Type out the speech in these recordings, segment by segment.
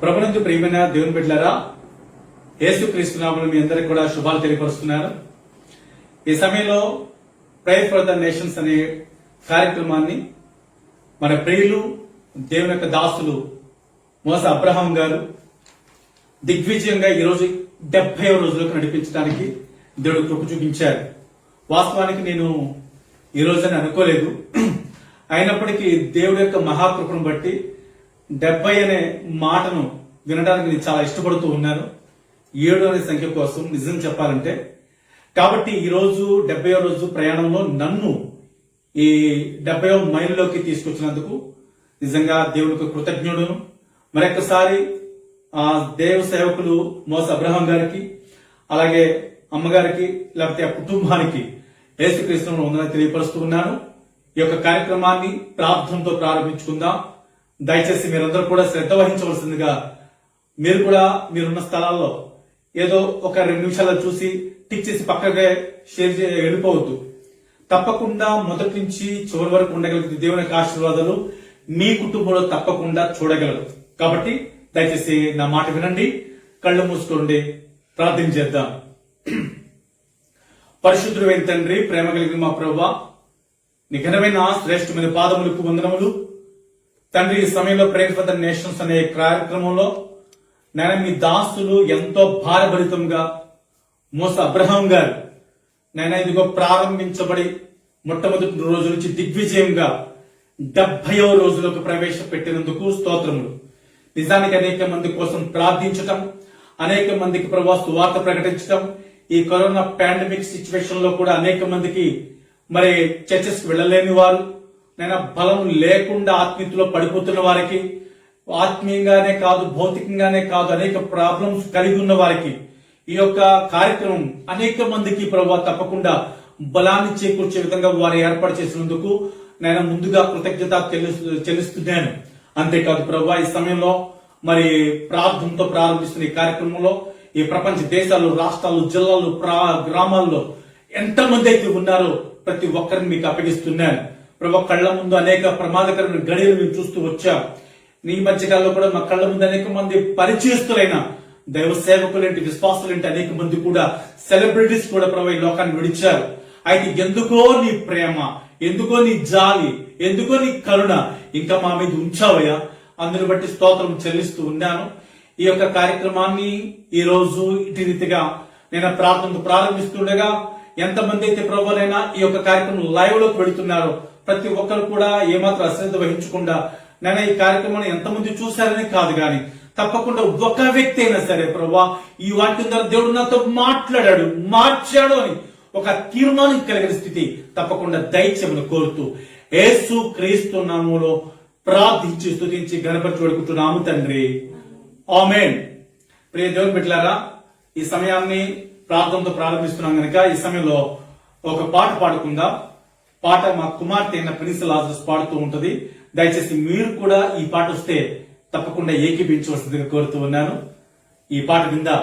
ప్రభునందు ప్రియమైన దేవుని బిడ్డలారా, యేసుక్రీస్తు నామములో మీ అందరికి కూడా శుభాలు తెలియపరుస్తున్నాను. ఈ సమయంలో ప్రేయర్ ఫర్ ద నేషన్స్ అనే కార్యక్రమాన్ని మన ప్రియులు దేవుని యొక్క దాసులు మోస అబ్రహాం గారు దిగ్విజయంగా ఈరోజు 70వ రోజులకు నడిపించడానికి దేవుడు కృప చూపించారు. వాస్తవానికి నేను ఈ రోజని అనుకోలేదు. అయినప్పటికీ దేవుడి యొక్క మహాకృపను బట్టి 70 అనే మాటను వినడానికి నేను చాలా ఇష్టపడుతూ ఉన్నాను. 7 అనే సంఖ్య కోసం నిజం చెప్పాలంటే. కాబట్టి ఈ రోజు 70వ రోజు ప్రయాణంలో నన్ను ఈ 70వ మైలులోకి తీసుకొచ్చినందుకు నిజంగా దేవుడికి కృతజ్ఞుడును. మరొకసారి దేవ సేవకులు మోస అబ్రహాం గారికి, అలాగే అమ్మగారికి, లేకపోతే ఆ కుటుంబానికి యేసుక్రీస్తును వందనాలు తెలియపరుస్తూ ఉన్నాను. ఈ యొక్క కార్యక్రమాన్ని ప్రార్థనతో ప్రారంభించుకుందాం. దయచేసి మీరందరూ కూడా శ్రద్ధ వహించవలసిందిగా, మీరు కూడా మీరున్న స్థలాల్లో ఏదో ఒక 2 నిమిషాలు చూసి టిక్ చేసి పక్కగా షేర్ వెళ్ళిపోవద్దు. తప్పకుండా మొదటి నుంచి చివరి వరకు ఉండగలిగితే దేవుని యొక్క ఆశీర్వాదాలు మీ కుటుంబంలో తప్పకుండా చూడగలరు. కాబట్టి దయచేసి నా మాట వినండి, కళ్ళు మూసుకోండి, ప్రార్థన చేద్దాం. పరిశుద్ధుడైన తండ్రి, ప్రేమ కలిగిన మా ప్రభువా, నీ ఘనమైన శ్రేష్టమైన పాదములకు వందనములు తండ్రి. ఈ సమయంలో ప్రేయర్ ఫర్ ద నేషన్స్ అనే కార్యక్రమంలో నేను మీ దాసులు ఎంతో భారభరితంగా మోస అబ్రహాం గారు నేను ఇదిగో ప్రారంభించబడి మొట్టమొదటి రోజు నుంచి దిగ్విజయంగా 70వ రోజులకు ప్రవేశపెట్టినందుకు స్తోత్రములు. నిజానికి అనేక మంది కోసం ప్రార్థించటం, అనేక మందికి ప్రభువా సువార్త ప్రకటించటం, ఈ కరోనా పాండమిక్ సిచ్యువేషన్ లో కూడా అనేక మందికి మరి చర్చెస్ వెళ్ళలేని వారు, నేను బలం లేకుండా ఆత్మీయతలో పడిపోతున్న వారికి, ఆత్మీయంగానే కాదు భౌతికంగానే కాదు అనేక ప్రాబ్లమ్స్ కలిగి ఉన్న వారికి ఈ యొక్క కార్యక్రమం అనేక మందికి ప్రభువా తప్పకుండా బలాన్ని చేకూర్చే విధంగా వారు ఏర్పాటు చేసినందుకు నేను ముందుగా కృతజ్ఞత చెల్లిస్తున్నాను. అంతేకాదు ప్రభువా, ఈ సమయంలో మరి ప్రార్థనతో ప్రారంభిస్తున్న ఈ కార్యక్రమంలో ఈ ప్రపంచ దేశాలు, రాష్ట్రాలు, జిల్లాలు, గ్రామాల్లో ఎంతమంది అయితే ఉన్నారో ప్రతి ఒక్కరిని మీకు అప్పగిస్తున్నాను. ప్రభు, కళ్ల ముందు అనేక ప్రమాదకరమైన గడియలు మేము చూస్తూ వచ్చాం. ఈ మధ్యకాలంలో కూడా మా కళ్ల ముందు అనేక మంది పరిచయస్తులైన దైవ సేవకులేంటి, విశ్వాసులేంటి అనేక మంది కూడా, సెలబ్రిటీస్ కూడా ప్రభు ఈ లోకాన్ని విడిచారు. అయితే ఎందుకో నీ ప్రేమ, ఎందుకో నీ జాలి, ఎందుకో నీ కరుణ ఇంకా మా మీద ఉంచావయ్యా. అందుని బట్టి స్తోత్రం చెల్లిస్తూ ఉన్నాను. ఈ యొక్క కార్యక్రమాన్ని ఈ రోజు ఇటు రీతిగా నేను ప్రార్థనతో ప్రారంభిస్తుండగా ఎంతమంది అయితే ప్రభువులైనా ఈ యొక్క కార్యక్రమం లైవ్ లోకి పెడుతున్నారో ప్రతి ఒక్కరు కూడా ఏమాత్రం అశ్రద్ధ వహించకుండా, నేను ఈ కార్యక్రమాన్ని ఎంతమంది చూశారని కాదు కానీ తప్పకుండా ఒక వ్యక్తి అయినా సరే ప్రభువా ఈ వాక్యం ద్వారా దేవుడు నాతో మాట్లాడాడు, మార్చాడు అని ఒక తీర్మానం కలిగిన స్థితి తప్పకుండా దయచేయమని కోరుతూ యేసు క్రీస్తు నామములో ప్రార్థించి స్తుతించి గణపతి వేడుకుంటున్నాము తండ్రి, ఆమేన్. ప్రియ దేవుని బిడ్డలారా, ఈ సమయాన్ని ప్రార్థనతో ప్రారంభిస్తున్నాం కనుక ఈ సమయంలో ఒక పాట పాడుకుందాం. పాట మా కుమార్తె అయిన ప్రిన్స్ లాజరస్ పాడుతూ ఉంటది. దయచేసి మీరు కూడా ఈ పాట వస్తే తప్పకుండా ఏకీభించవలసిందిగా కోరుతూ ఉన్నాను. ఈ పాట విందా.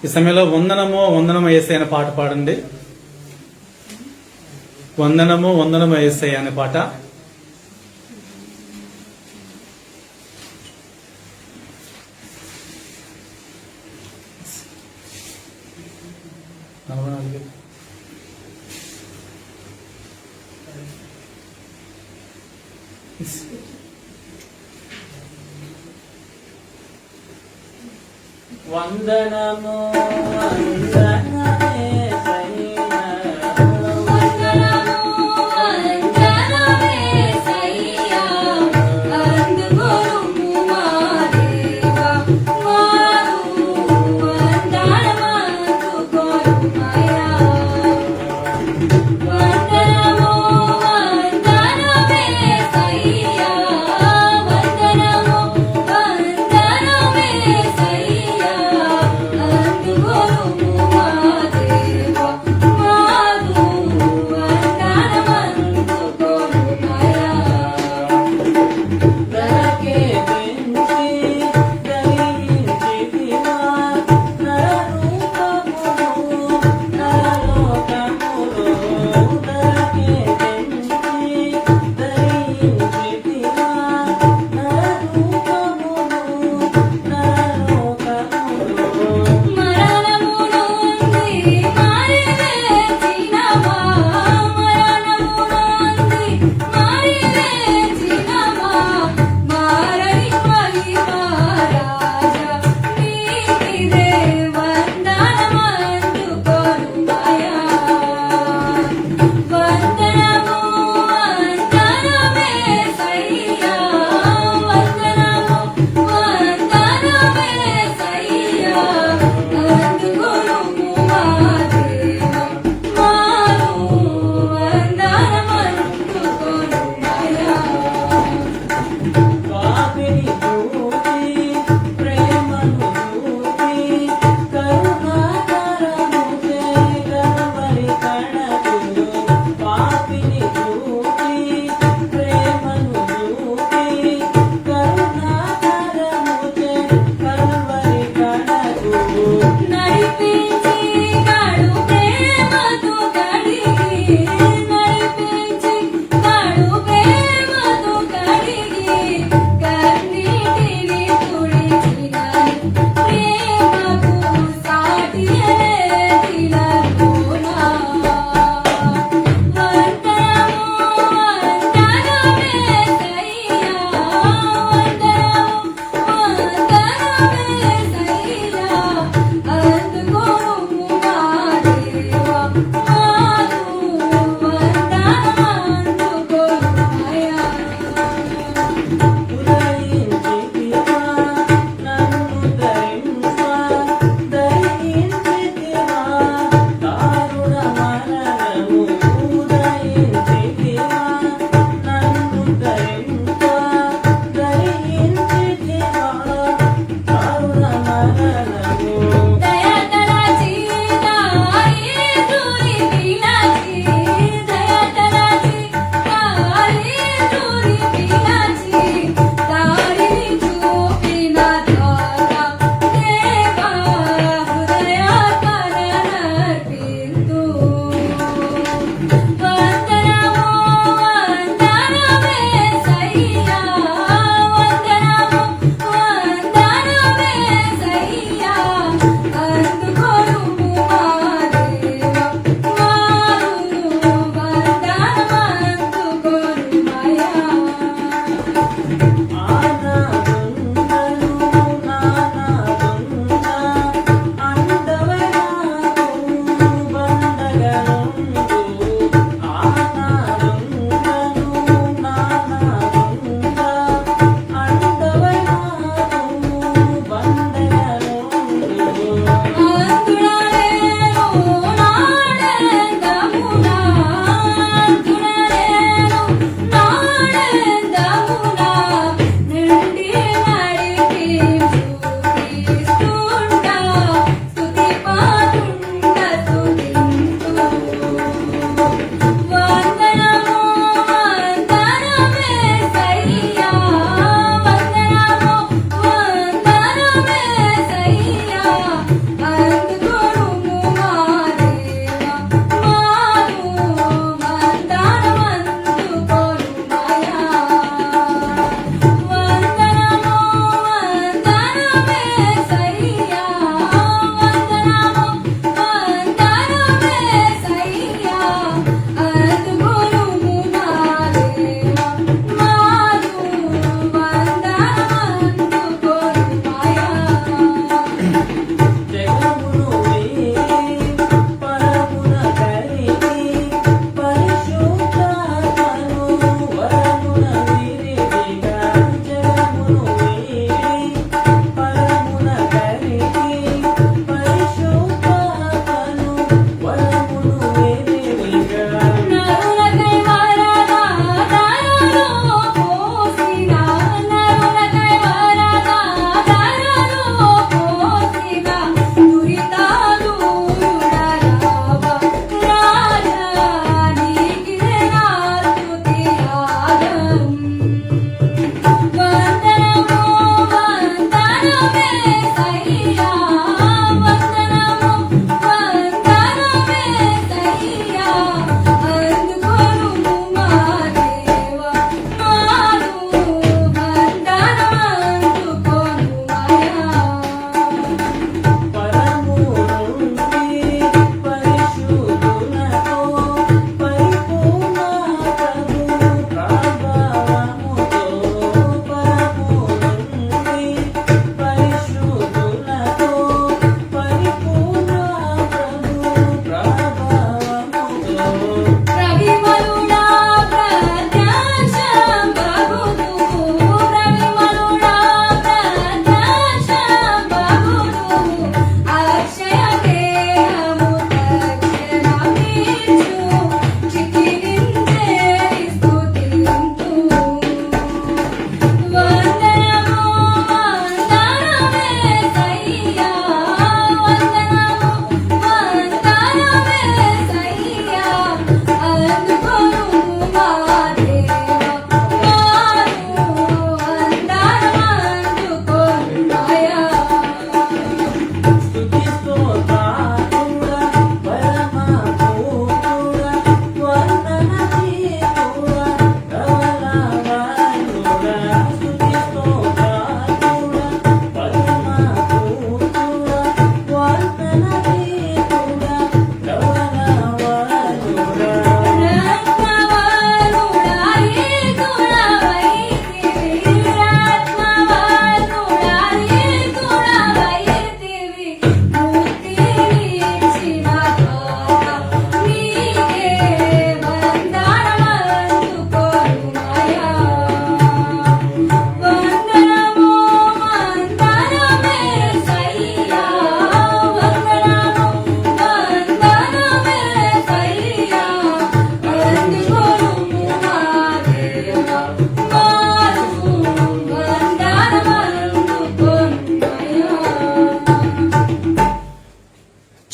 ఈ సమయంలో వందనము వందనము యేసయ్య అనే పాట పాడండి. వందనము వందనము యేసయ్య అనే పాట. వందనము వందనమే సయ్యా, వందనము వందనమే సయ్యా, అందుకొనుము మా దేవా, మారు వందనమందుకొనుమయ్యా. వందనము వందనమే సయ్యా, వందనము వందనమే సయ్యా, అందుకొనుము మా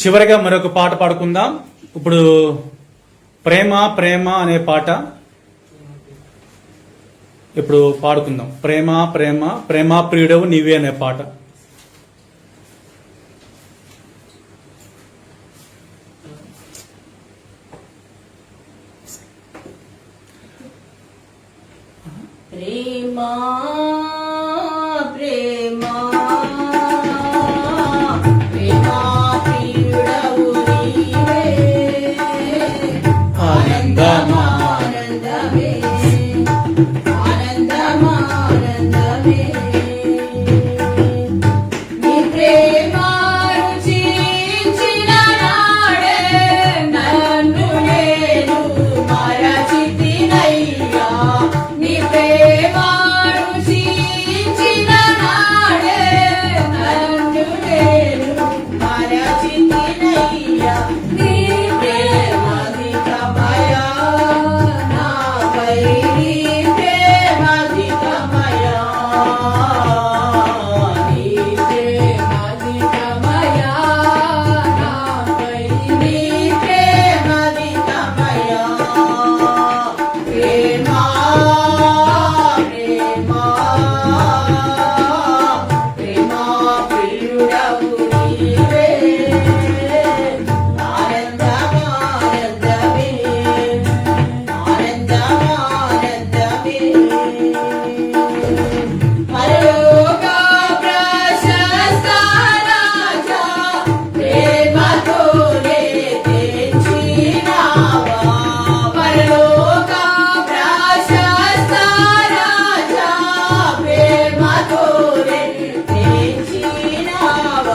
చివరిగా మరొక పాట పాడుకుందాం. ఇప్పుడు ప్రేమ ప్రేమ అనే పాట ఇప్పుడు పాడుకుందాం. ప్రేమ ప్రేమ ప్రేమ ప్రియుడవు నీవే అనే పాట. ప్రేమా ప్రేమా ప్రేమా ప్రియుడవు నీవే ఆనందమా ఆనందమే ఆనందమే నీ ప్రేమ రుచించిన నాడే నన్ను నేను మరచితినయ్యా. నీ ప్రేమ రుచించిన నాడే నన్ను నేను మరచితినయ్యా. నీ ప్రేమాధికమయా నాపై నీ ప్రేమాధికమయా నీ ప్రేమాధికమయా నాపై నీ ప్రేమాధికమయా. ప్రేమా ప్రేమా ప్రేమా ప్రియుడవు నీవే ఆనందమానందమే ఆనందమానందమే పరలోక ప్రశస్త రాజా ప్రేమతోనే తెచ్చినావా. పరలోక ప్రశస్త రాజా ప్రేమతోనే తెచ్చినావా.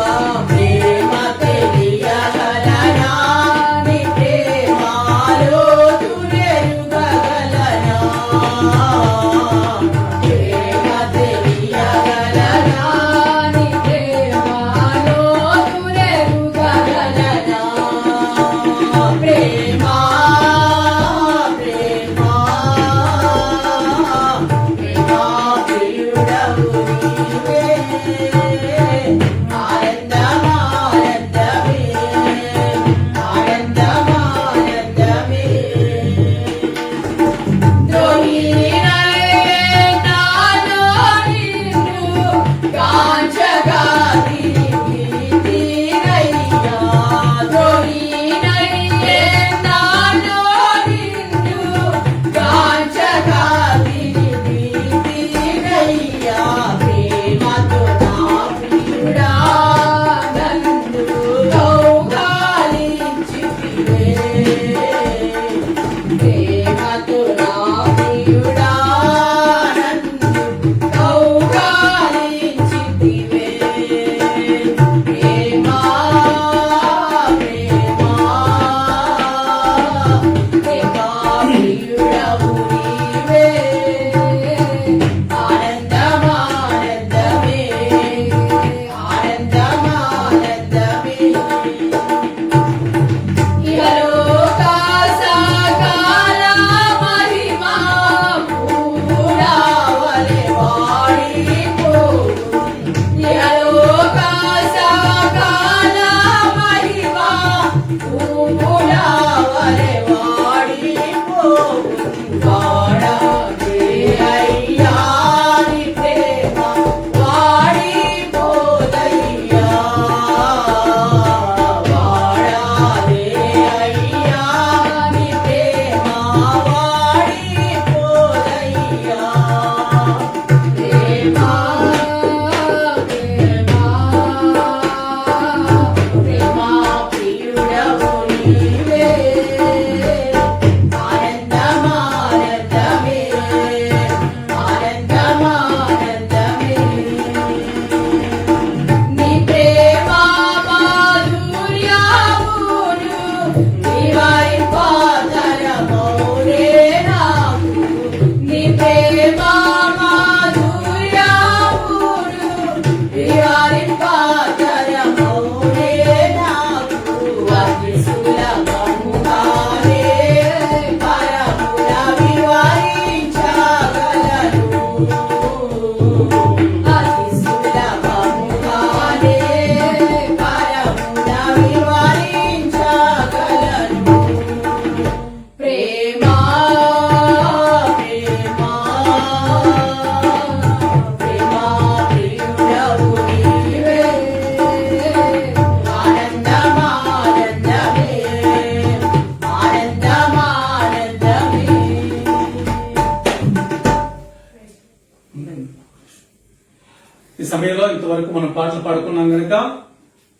పాటలు పాడుకున్నాం కనుక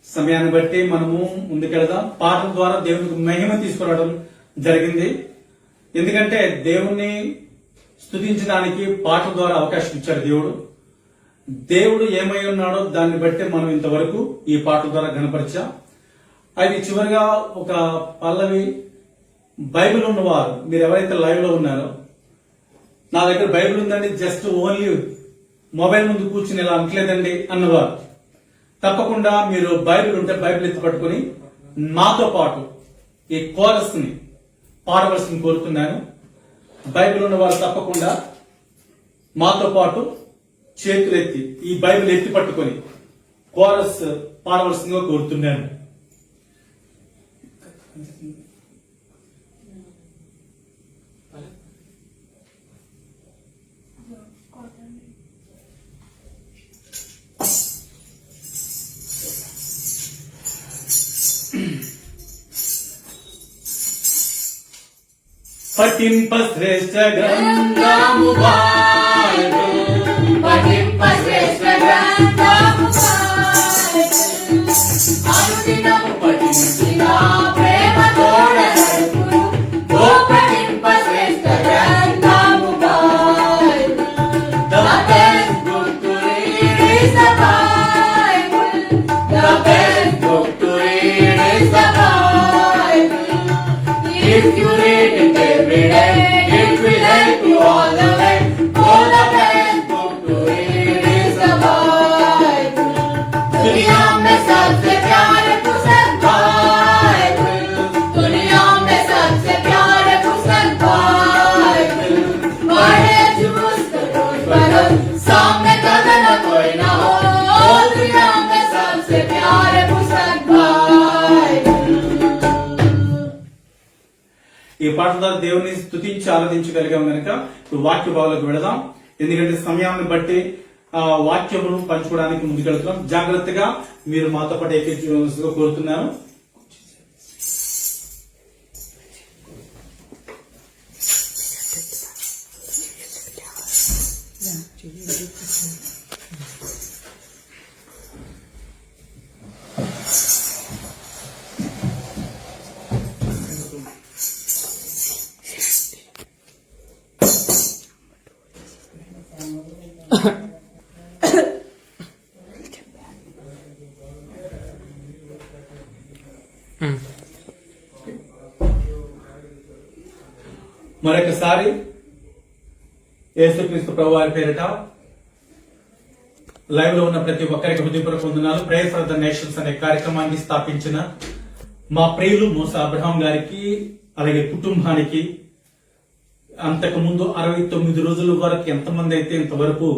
సమయాన్ని బట్టి మనము ముందుకెళదాం. పాటల ద్వారా దేవునికి మహిమ తీసుకురావడం జరిగింది. ఎందుకంటే దేవుణ్ణి స్తుతించడానికి పాటల ద్వారా అవకాశం ఇచ్చాడు దేవుడు. దేవుడు ఏమై ఉన్నాడో దాన్ని బట్టి మనం ఇంతవరకు ఈ పాటల ద్వారా గణపరిచాం. అది చివరిగా ఒక పల్లవి, బైబిల్ ఉన్నవారు మీరు ఎవరైతే లైవ్ లో ఉన్నారో, నా దగ్గర బైబిల్ ఉందండి, జస్ట్ ఓన్లీ మొబైల్ ముందు కూర్చుని ఇలా అంటలేదండి అన్నవారు, తప్పకుండా మీరు బైబిల్ ఉంటే బైబిల్ ఎత్తి పట్టుకుని మాతో పాటు ఈ కోరస్ ని పాడవలసింది కోరుతున్నాను. బైబిల్ ఉన్న వారు తప్పకుండా మాతో పాటు చేతులు ఎత్తి ఈ బైబిల్ ఎత్తి పట్టుకొని కోరస్ పాడవలసిందిగా కోరుతున్నాను. పఠింప శ్రేష్ఠ గ్రంథము బైబిల్, పఠింప శ్రేష్ఠ గ్రంథము బైబిల్. అనుదినము పఠించిన ప్రేమ తోడ నడుపును. ఓ పఠింప శ్రేష్ఠ గ్రంథము Bible. The best book to read is the Bible. The best book to read is the Bible. If you read it every day, it will help you all the way. Oh, the best book to read is the Bible. दुनिया में सबसे प्यारे पुस्तक Bible. दुनिया में सबसे प्यारे पुस्तक बाइबल. पढ़े जुस्त रोज बरोज, सामने कदर न कोई ना हो. ओ, दुनिया में सबसे प्यारे पुस्तक बाइबल. ఈ పాట ద్వారా దేవుని స్తుతించి ఆరాధించగలిగాం కనుక ఇప్పుడు వాక్య భావాలకు వెళదాం. ఎందుకంటే సమయాన్ని బట్టి వాక్యమును పంచుకోవడానికి ముందుకెళ్తున్నాం. జాగ్రత్తగా మీరు మాతో పాటు ఏకీభవించాల్సిందిగా కోరుతున్నాను. మరొకసారి యేసుక్రీస్తు ప్రభు వారి పేరిట లైవ్ లో ఉన్న ప్రతి ఒక్కరికి హృదయపూర్వక వందనాలు. ప్రేయర్ ఫర్ ద నేషన్స్ అనే కార్యక్రమాన్ని స్థాపించిన మా ప్రియులు మోసా అబ్రహాం గారికి, అలాగే కుటుంబానికి, అంతకు ముందు 69 రోజుల వరకు ఎంతమంది అయితే ఇంతవరకు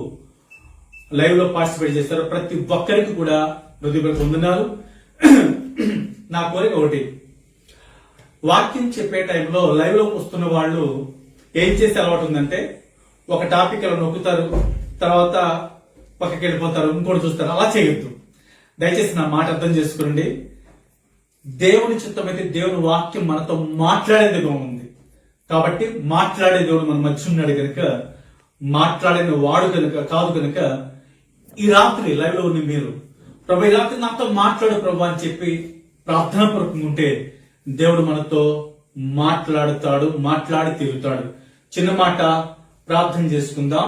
లైవ్ లో పార్టిసిపేట్ చేస్తారో ప్రతి ఒక్కరికి కూడా హృదయపూర్వక వందనాలు. నా కోరిక ఒకటి, వాక్యం చెప్పే టైంలో లైవ్ లోకి వస్తున్న వాళ్ళు ఏం చేసే అలవాటు ఉందంటే, ఒక టాపిక్ అలా నొక్కుతారు, తర్వాత పక్కకి వెళ్ళిపోతారు, ఇంకోటి చూస్తారు. అలా చేయొద్దు. దయచేసి నా మాట అర్థం చేసుకోండి. దేవుని చిత్తమైతే దేవుని వాక్యం మనతో మాట్లాడేది ఉంది కాబట్టి, మాట్లాడే దేవుడు మన మధ్య ఉన్నాడు కనుక, మాట్లాడిన వాడు కనుక కాదు కనుక, ఈ రాత్రి లైవ్ లో ఉన్న మీరు ప్రభు ఈ రాత్రి నాతో మాట్లాడు ప్రభు అని చెప్పి ప్రార్థనాపూర్వకంగా ఉంటే దేవుడు మనతో మాట్లాడుతాడు, మాట్లాడి తీరుతాడు. చిన్న మాట ప్రార్థన చేసుకుందాం.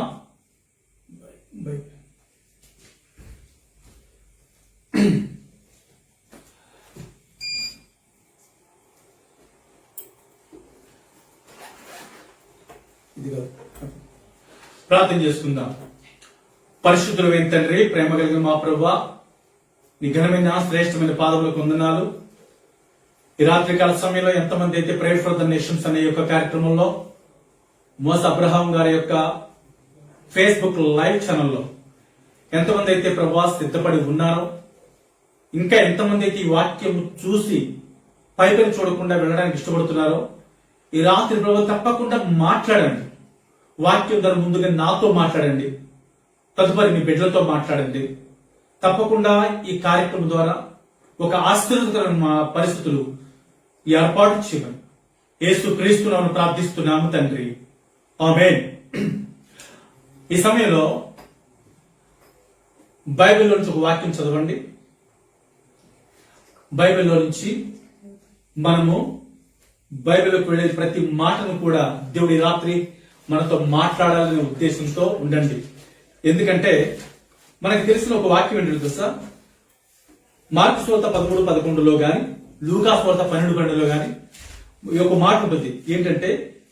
ప్రార్థన చేసుకుందాం. పరిశుద్ధులైన తండ్రి, ప్రేమ కలిగిన మా ప్రభువా, నీ ఘనమైన శ్రేష్టమైన పాదములకు వందనాలు. ఈ రాత్రికాల సమయంలో ఎంతమంది అయితే ప్రేయర్ ఫర్ ద నేషన్స్ అనే యొక్క కార్యక్రమంలో మోస అబ్రహాం గారి యొక్క ఫేస్బుక్ లైవ్ ఛానల్లో ఎంతమంది అయితే ప్రభువా సిద్ధపడి ఉన్నారో, ఇంకా ఎంతమంది అయితే ఈ వాక్యం చూసి పైపైన చూడకుండా వెళ్ళడానికి ఇష్టపడుతున్నారో, ఈ రాత్రి ప్రభు తప్పకుండా మాట్లాడండి. వాక్యం ద్వారా ముందుగా నాతో మాట్లాడండి, తదుపరి మీ బిడ్డలతో మాట్లాడండి. తప్పకుండా ఈ కార్యక్రమం ద్వారా ఒక ఆశ్చర్యకరమైన పరిస్థితులు ఏర్పాటు చేయమని యేసు క్రీస్తునామమున ప్రార్థిస్తున్నాము తండ్రి, ఆమేన్. ఈ సమయంలో బైబిల్లో నుంచి ఒక వాక్యం చదవండి. బైబిల్లో నుంచి మనము బైబిల్లోకి వెళ్ళే ప్రతి మాటను కూడా దేవుడి రాత్రి మనతో మాట్లాడాలనే ఉద్దేశంతో ఉండండి. ఎందుకంటే మనకు తెలిసిన ఒక వాక్యం ఏంటంటే తెలుసా, మార్కు సువార్త 13:11లో గాని, లూకా సువార్త 12:12లో గాని ఒక మాట ఉంటుంది. ఏంటంటే,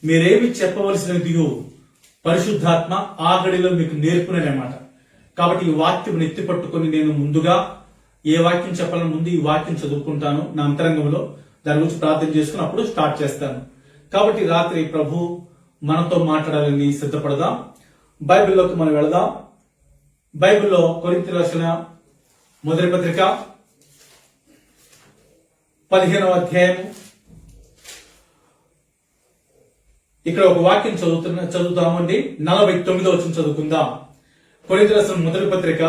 మీరేమి చెప్పవలసినదియో పరిశుద్ధాత్మ ఆ గడిలో మీకు నేర్పునమాట. కాబట్టి ఈ వాక్యం ఎత్తి పట్టుకొని నేను ముందుగా ఏ వాక్యం చెప్పాలని ముందు ఈ వాక్యం చదువుకుంటాను నా అంతరంగంలో, దాని గురించి ప్రార్థన చేసుకుని అప్పుడు స్టార్ట్ చేస్తాను. కాబట్టి రాత్రి ప్రభు మనతో మాట్లాడాలని సిద్ధపడదాం. బైబిల్లోకి మనం వెళదాం. బైబిల్లో కొరింథీయులకు రాసిన మొదటి పత్రిక 15వ అధ్యాయం. ఇక్కడ ఒక వాక్యం చదువుతామండి. 49వ వచనం చదువుకుందాం. కొరింథీయులకు రాసిన మొదటి పత్రిక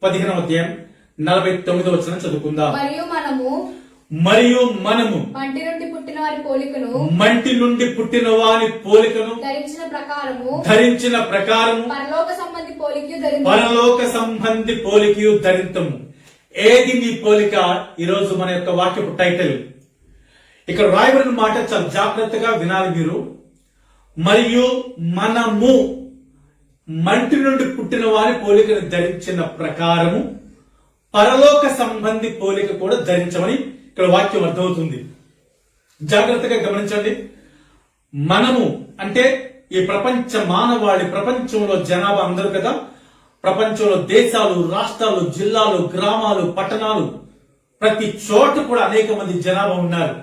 15వ అధ్యాయం 49వ వచనం చదువుకుందాం. మరియు మనము మంటి నుండి పుట్టిన వారి పోలికను ధరించిన ప్రకారము పరలోక సంబంధి పోలికయు ధరింతము. ఏది నీ పోలిక? ఈరోజు మన యొక్క వాక్యపు టైటిల్. ఇక్కడ రాయబడిన మాట చాలా జాగ్రత్తగా వినాలి మీరు. మరియు మనము మంటి నుండి పుట్టిన వారి పోలికను ధరించిన ప్రకారము పరలోక సంబంధి పోలిక కూడా ధరించమని ఇక్కడ వాక్యం అర్థమవుతుంది. జాగ్రత్తగా గమనించండి. మనము అంటే ఈ ప్రపంచ మానవాళి, ప్రపంచంలో జనాభా అందరూ కదా, ప్రపంచంలో దేశాలు, రాష్ట్రాలు, జిల్లాలు, గ్రామాలు, పట్టణాలు, ప్రతి చోట కూడా అనేక మంది జనాభా ఉన్నారు.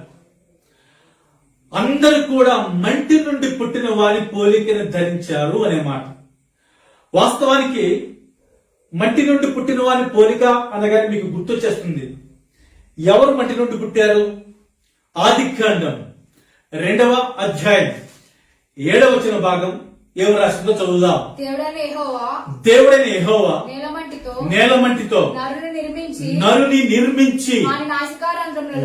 అందరూ కూడా మంటి నుండి పుట్టిన వారి పోలికను ధరించారు అనే మాట. వాస్తవానికి మంటి నుండి పుట్టిన వారి పోలిక అనగానే మీకు గుర్తొచ్చేస్తుంది. ఎవరు మంటి నుండి పుట్టారు? ఆదికాండం 2వ అధ్యాయం 7వ వచన భాగం ఏం రాసిందో చదువుదాం. దేవుడైన యెహోవా నేలమంటితో నరుని నిర్మించి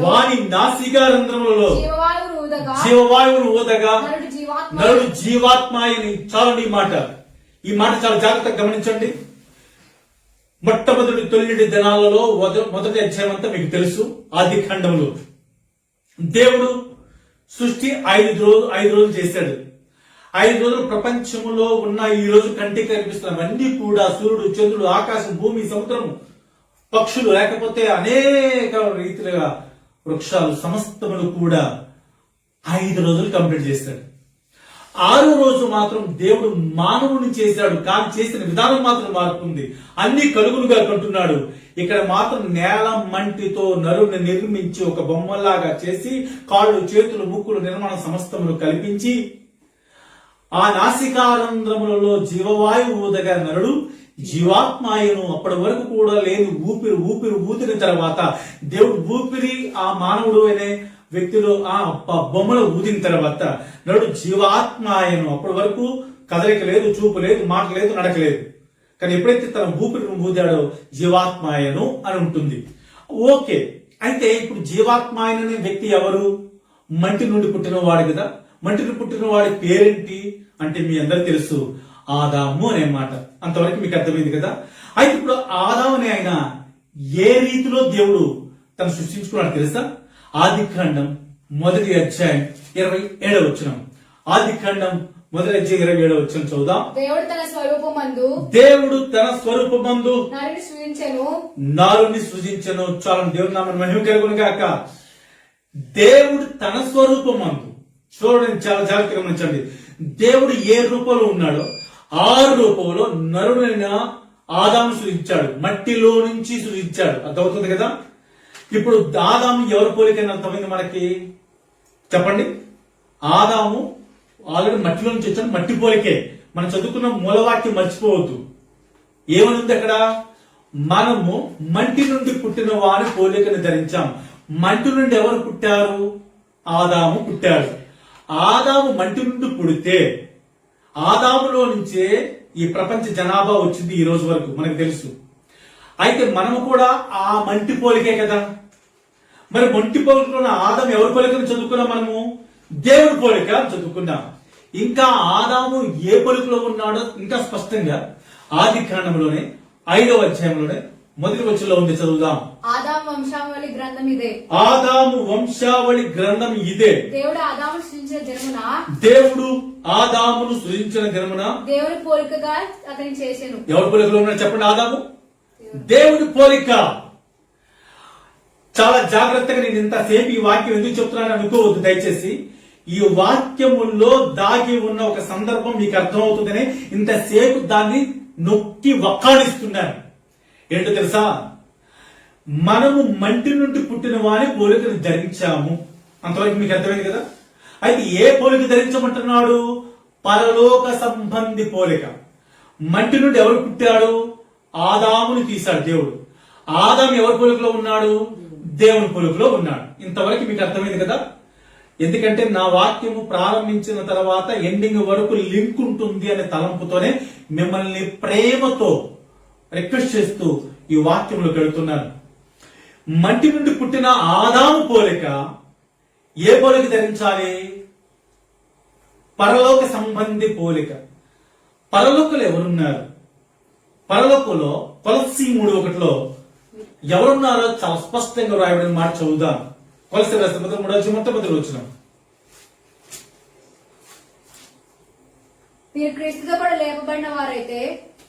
వాని నాసికారంధ్రములలో జీవవాయువును ఊదగా నరుడు జీవాత్మాయని. చాలు ఈ మాట చాలా జాగ్రత్తగా గమనించండి. మొట్టమొదటి తొలి దినాలలో మొదటి అధ్యాయం అంతా మీకు తెలుసు. ఆది ఖండంలో దేవుడు సృష్టి 5 రోజులు చేశాడు. 5 రోజులు ప్రపంచంలో ఉన్న ఈ రోజు కంటికి కనిపిస్తున్నవన్నీ కూడా సూర్యుడు, చంద్రుడు, ఆకాశం, భూమి, సముద్రము, పక్షులు, లేకపోతే అనేక రీతిలుగా వృక్షాలు సమస్తములు కూడా 5 రోజులు కంప్లీట్ చేశాడు. 6వ రోజు మాత్రం దేవుడు మానవుని చేశాడు. కానీ చేసిన విధానం మాత్రం మారుతుంది. అన్ని కలుగులుగా కంటున్నాడు. ఇక్కడ మాత్రం నేల మంటితో నరుని నిర్మించి ఒక బొమ్మలాగా చేసి కాళ్ళు, చేతులు, ముక్కులు, నిర్మాణ సమస్తములు కల్పించి ఆ నాసికారంధ్రములలో జీవవాయువు ఊదగా నరుడు జీవాత్మాయను. అప్పటి వరకు కూడా లేని ఊపిరి ఊదిన తర్వాత దేవుడు ఊపిరి ఆ మానవుడు అనే వ్యక్తిలో ఆ బొమ్మలు ఊదిన తర్వాత నరుడు జీవాత్మాయను. అప్పటి వరకు కదలిక లేదు, చూపు లేదు, మాట లేదు, నడక లేదు. కానీ ఎప్పుడైతే తన ఊపిరిని ఊదాడో జీవాత్మాయను అని ఉంటుంది. ఓకే, అయితే ఇప్పుడు జీవాత్మాయన అనే వ్యక్తి ఎవరు? మంటి నుండి పుట్టిన వాడు కదా. మంటి నుండి పుట్టిన వాడి పేరేంటి అంటే మీ అందరూ తెలుసు, ఆదాము అనే మాట. అంతవరకు మీకు అర్థమైంది కదా. అయితే ఇప్పుడు ఆదాము అనే ఆయన ఏ రీతిలో దేవుడు తను సృష్టించుకున్నాడు తెలుసా? ఆదికాండం 1వ అధ్యాయం 27వ వచనం. ఆదికాండం 1వ అధ్యాయం 27వ వచనం చదువుదాం. దేవుడు తన స్వరూపమందు నరుని సృజించెను. చాలా దేవుని నామమున మహిమ కలుగును గాక. దేవుడు తన స్వరూపమందు, చూడండి చాలా జాగ్రత్తగా గమనించండి. దేవుడు ఏ రూపంలో ఉన్నాడో ఆ రూపంలో నరుడైన ఆదాము సృజించాడు. మట్టిలో నుంచి సృజించాడు. అర్థమవుతుంది కదా. ఇప్పుడు ఆదాము ఎవరి పోలికైనా అర్థమైంది మనకి? చెప్పండి. ఆదాము ఆల్రెడీ మట్టిలో నుంచి వచ్చాడు, మట్టి పోలికే. మనం చదువుకున్న మూలవాక్యం మర్చిపోవద్దు. ఏమని ఉంది అక్కడ? మనము మంటి నుండి పుట్టిన వారి పోలికను ధరించాం. మంటి నుండి ఎవరు పుట్టారు? ఆదాము పుట్టాడు. ఆదాము మంటి నుండి పుడితే ఆదాములో నుంచే ఈ ప్రపంచ జనాభా వచ్చింది ఈ రోజు వరకు మనకు తెలుసు. అయితే మనము కూడా ఆ మంటి పోలికే కదా. మరి మంటి పోలికలో ఆదాము ఎవరి పోలికను చదువుకున్నాం? మనము దేవుడి పోలిక చదువుకున్నాం. ఇంకా ఆదాము ఏ పోలికలో ఉన్నాడో ఇంకా స్పష్టంగా ఆదికాండంలోనే 5వ అధ్యాయంలోనే మొదటి వచనంలో ఉంది, చదువుదాం. ఆదాము వంశావళి గ్రంథం ఇదే. ఆదాము వంశావళి గ్రంథం ఇదే. దేవుడు ఆదాము సృజించిన దినమున దేవుడు ఆదామును సృజించిన దినమున దేవుని పోలికగా అతని చేసెను. ఎవరి పోలికలో ఉన్నాడు చెప్పండి? ఆదాము దేవుడి పోలిక. చాలా జాగ్రత్తగా నేను ఇంతసేపు ఈ వాక్యం ఎందుకు చెప్తున్నాను అనుకోవద్దు దయచేసి. ఈ వాక్యముల్లో దాగి ఉన్న ఒక సందర్భం మీకు అర్థమవుతుందని ఇంతసేపు దాన్ని నొక్కి వక్కాడిస్తున్నాను. ఏంటో తెలుసా? మనము మంటి నుండి పుట్టిన వాని పోలికను ధరించాము. అంతవరకు మీకు అర్థమైంది కదా? అయితే ఏ పోలిక ధరించమంటున్నాడు? పరలోక సంబంధి పోలిక. మంటి నుండి ఎవరు పుట్టాడు? ఆదాముని తీశాడు దేవుడు. ఆదాము ఎవరి పోలికలో ఉన్నాడు? దేవుని పోలికలో ఉన్నాడు. ఇంతవరకు మీకు అర్థమైంది కదా? ఎందుకంటే నా వాక్యము ప్రారంభించిన తర్వాత ఎండింగ్ వరకు లింక్ ఉంటుంది అనే తలంపుతోనే మిమ్మల్ని ప్రేమతో రిక్వెస్ట్ చేస్తూ ఈ వాక్యంలోకి వెళుతున్నాను. మంటి నుండి పుట్టిన ఆదాము పోలిక ఏ పోలిక ధరించాలి? పరలోక సంబంధి పోలిక. పరలోకలు ఎవరున్నారు? పరలోకంలో కొలస్సీ 3:1 ఎవరున్నారో చాలా స్పష్టంగా రాయబడిన మాట చదువుదాం. కొలస్సీ రాసిన పత్రిక 3:1 వచ్చిన మీరు క్రీస్తుతో కూడా లేపబడిన వారైతే,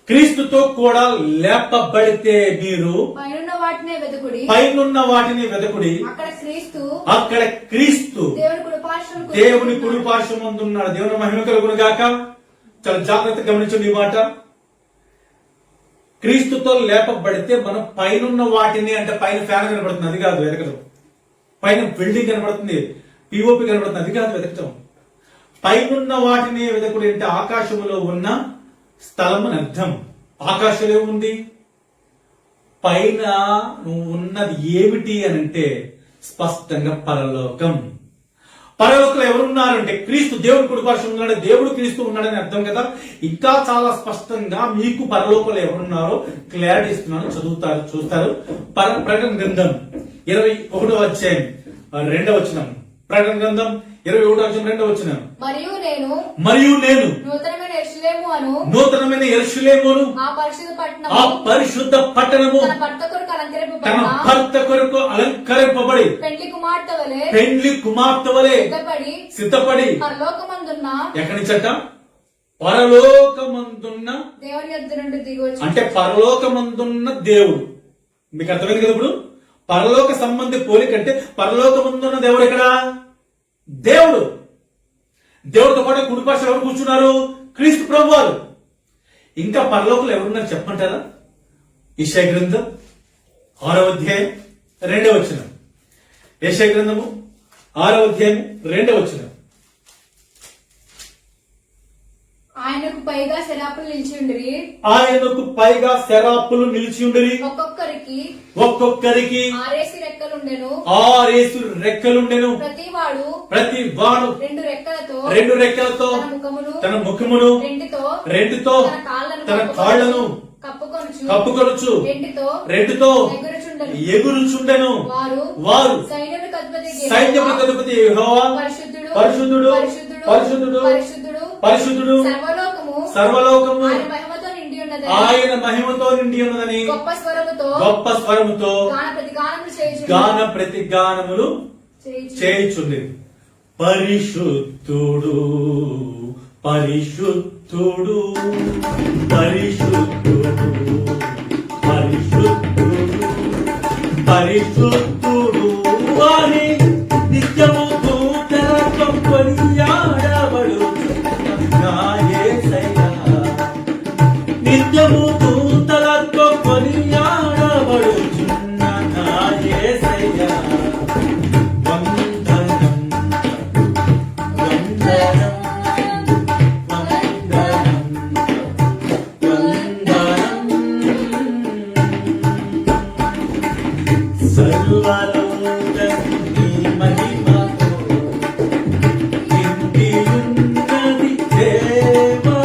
క్రీస్తుతో కూడా లేపబడితే మీరు పైనున్న వాటినే వెతుకుడి. పైనున్న వాటిని వెదకుడి. అక్కడ క్రీస్తు అక్కడ క్రీస్తు దేవుని కుడి పార్శ్వమందు ఉన్నాడు. దేవుని మహిమ కలుగును గాక. చాలా జాగ్రత్తగా గమనించండి ఈ మాట. క్రీస్తుతో లేపబడితే మనం పైనున్న వాటిని, అంటే పైన ఫ్యాన్ కనబడుతుంది, అది కాదు వెతకడం. పైన బిల్డింగ్ కనబడుతుంది, పిఓపి కనబడుతుంది, అది కాదు వెతకటం. పైనున్న వాటిని వెతకుడు అంటే ఆకాశములో ఉన్న స్థలం అని అర్థం. ఆకాశంలో ఏముంది? పైన నువ్వు ఉన్నది ఏమిటి అని అంటే స్పష్టంగా పరలోకం. పరలోకంలో ఎవరున్నారంటే క్రీస్తు దేవుని కుడి పార్శ్వమున ఉన్నాడు, దేవుడు క్రీస్తు ఉన్నాడని అర్థం కదా. ఇంకా చాలా స్పష్టంగా మీకు పరలోకంలో ఎవరున్నారో క్లారిటీ ఇస్తున్నాను. చదువుతారు, చూస్తారు. ప్రకటన గ్రంథం 21వ అధ్యాయం 2వ వచనం. ప్రకటన గ్రంథం 21వ అధ్యాయం 2వ వచనం. మరియు నేను నూతనమైన యెరూషలేమును ఆ పరిశుద్ధ పట్టణము తన భర్త కొరకు అలంకరింపబడి పెండ్లి కుమార్తె వలె సిద్ధపడి ఎక్కడి నుంచట? పరలోకమందున్న దేవుని యొద్ద నుండి దిగి వచ్చి, అంటే పరలోకమందున్న దేవుడు. మీకు అర్థమైంది కదా? ఇప్పుడు పరలోక సంబంధి పోలిక అంటే పరలోకమందున్న దేవుడు ఎక్కడ? దేవుడు. దేవుడితో పాటు కుడి పార్శ్వమున ఎవరు కూర్చున్నారు? క్రీస్తు ప్రభువారు. ఇంకా పరలోకంలో ఎవరున్నారు చెప్పంటారా? యెషయా గ్రంథం 6వ అధ్యాయం 2వ వచనం. యెషయా గ్రంథము 6వ అధ్యాయం 2వ వచనం. ఆయనకు పైగా శరాపులు నిలిచి ఉండిరి. ఆయనకు పైగా శరాపులు నిలిచి ఉండిరి. ఒక్కొక్కరికి 6 రెక్కలుండెను. ప్రతి వాడు 2 రెక్కలతో తన ముఖమును రెండుతో తన కాళ్లను కప్పుకొనుచు రెండుతో ఎగురుచుండెను. వారు సైన్యములకు అధిపతి యెహోవా పరిశుద్ధుడు పరిశుద్ధుడు పరిశుద్ధుడు సర్వలోకము ఆయన మహిమతో నిండి ఉన్నదని గొప్ప స్వరముతో గాన ప్రతి గానములు చేయుచుంది. పరిశుద్ధుడు పరిశుద్ధుడు పరిశుద్ధుడు పరిశుద్ధుడు పరిశుద్ధుడు అని నిత్యము దూతలతో కొనియాడబడుచున్న యేసయ్య. నిత్యము దూతలతో కొనియాడబడుచున్న నా యేసయ్య. వందనం వందనం వందనం వందనం. సర్వలోకని మహిమతో నిండియున్నది దేవా.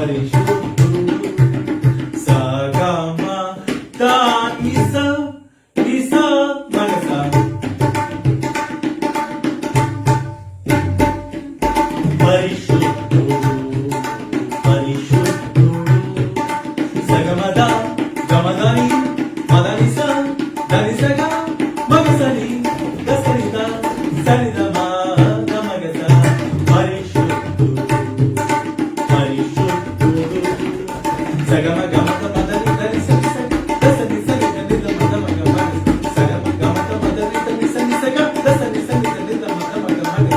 పరిశుద్ధుడు సగమ దానిస నిస మనస పరిశుద్ధుడు సగమద గమదని మదనిస దనిసగ మగసని గసనిద సనిదమ గమగస పరిశుద్ధుడు సగమ గమత మదని దనిస దసని సని దనిద మద మగ మగ సగమ గమత మదని దనిస నిసగ దసని సని దనిద మద మగ మగ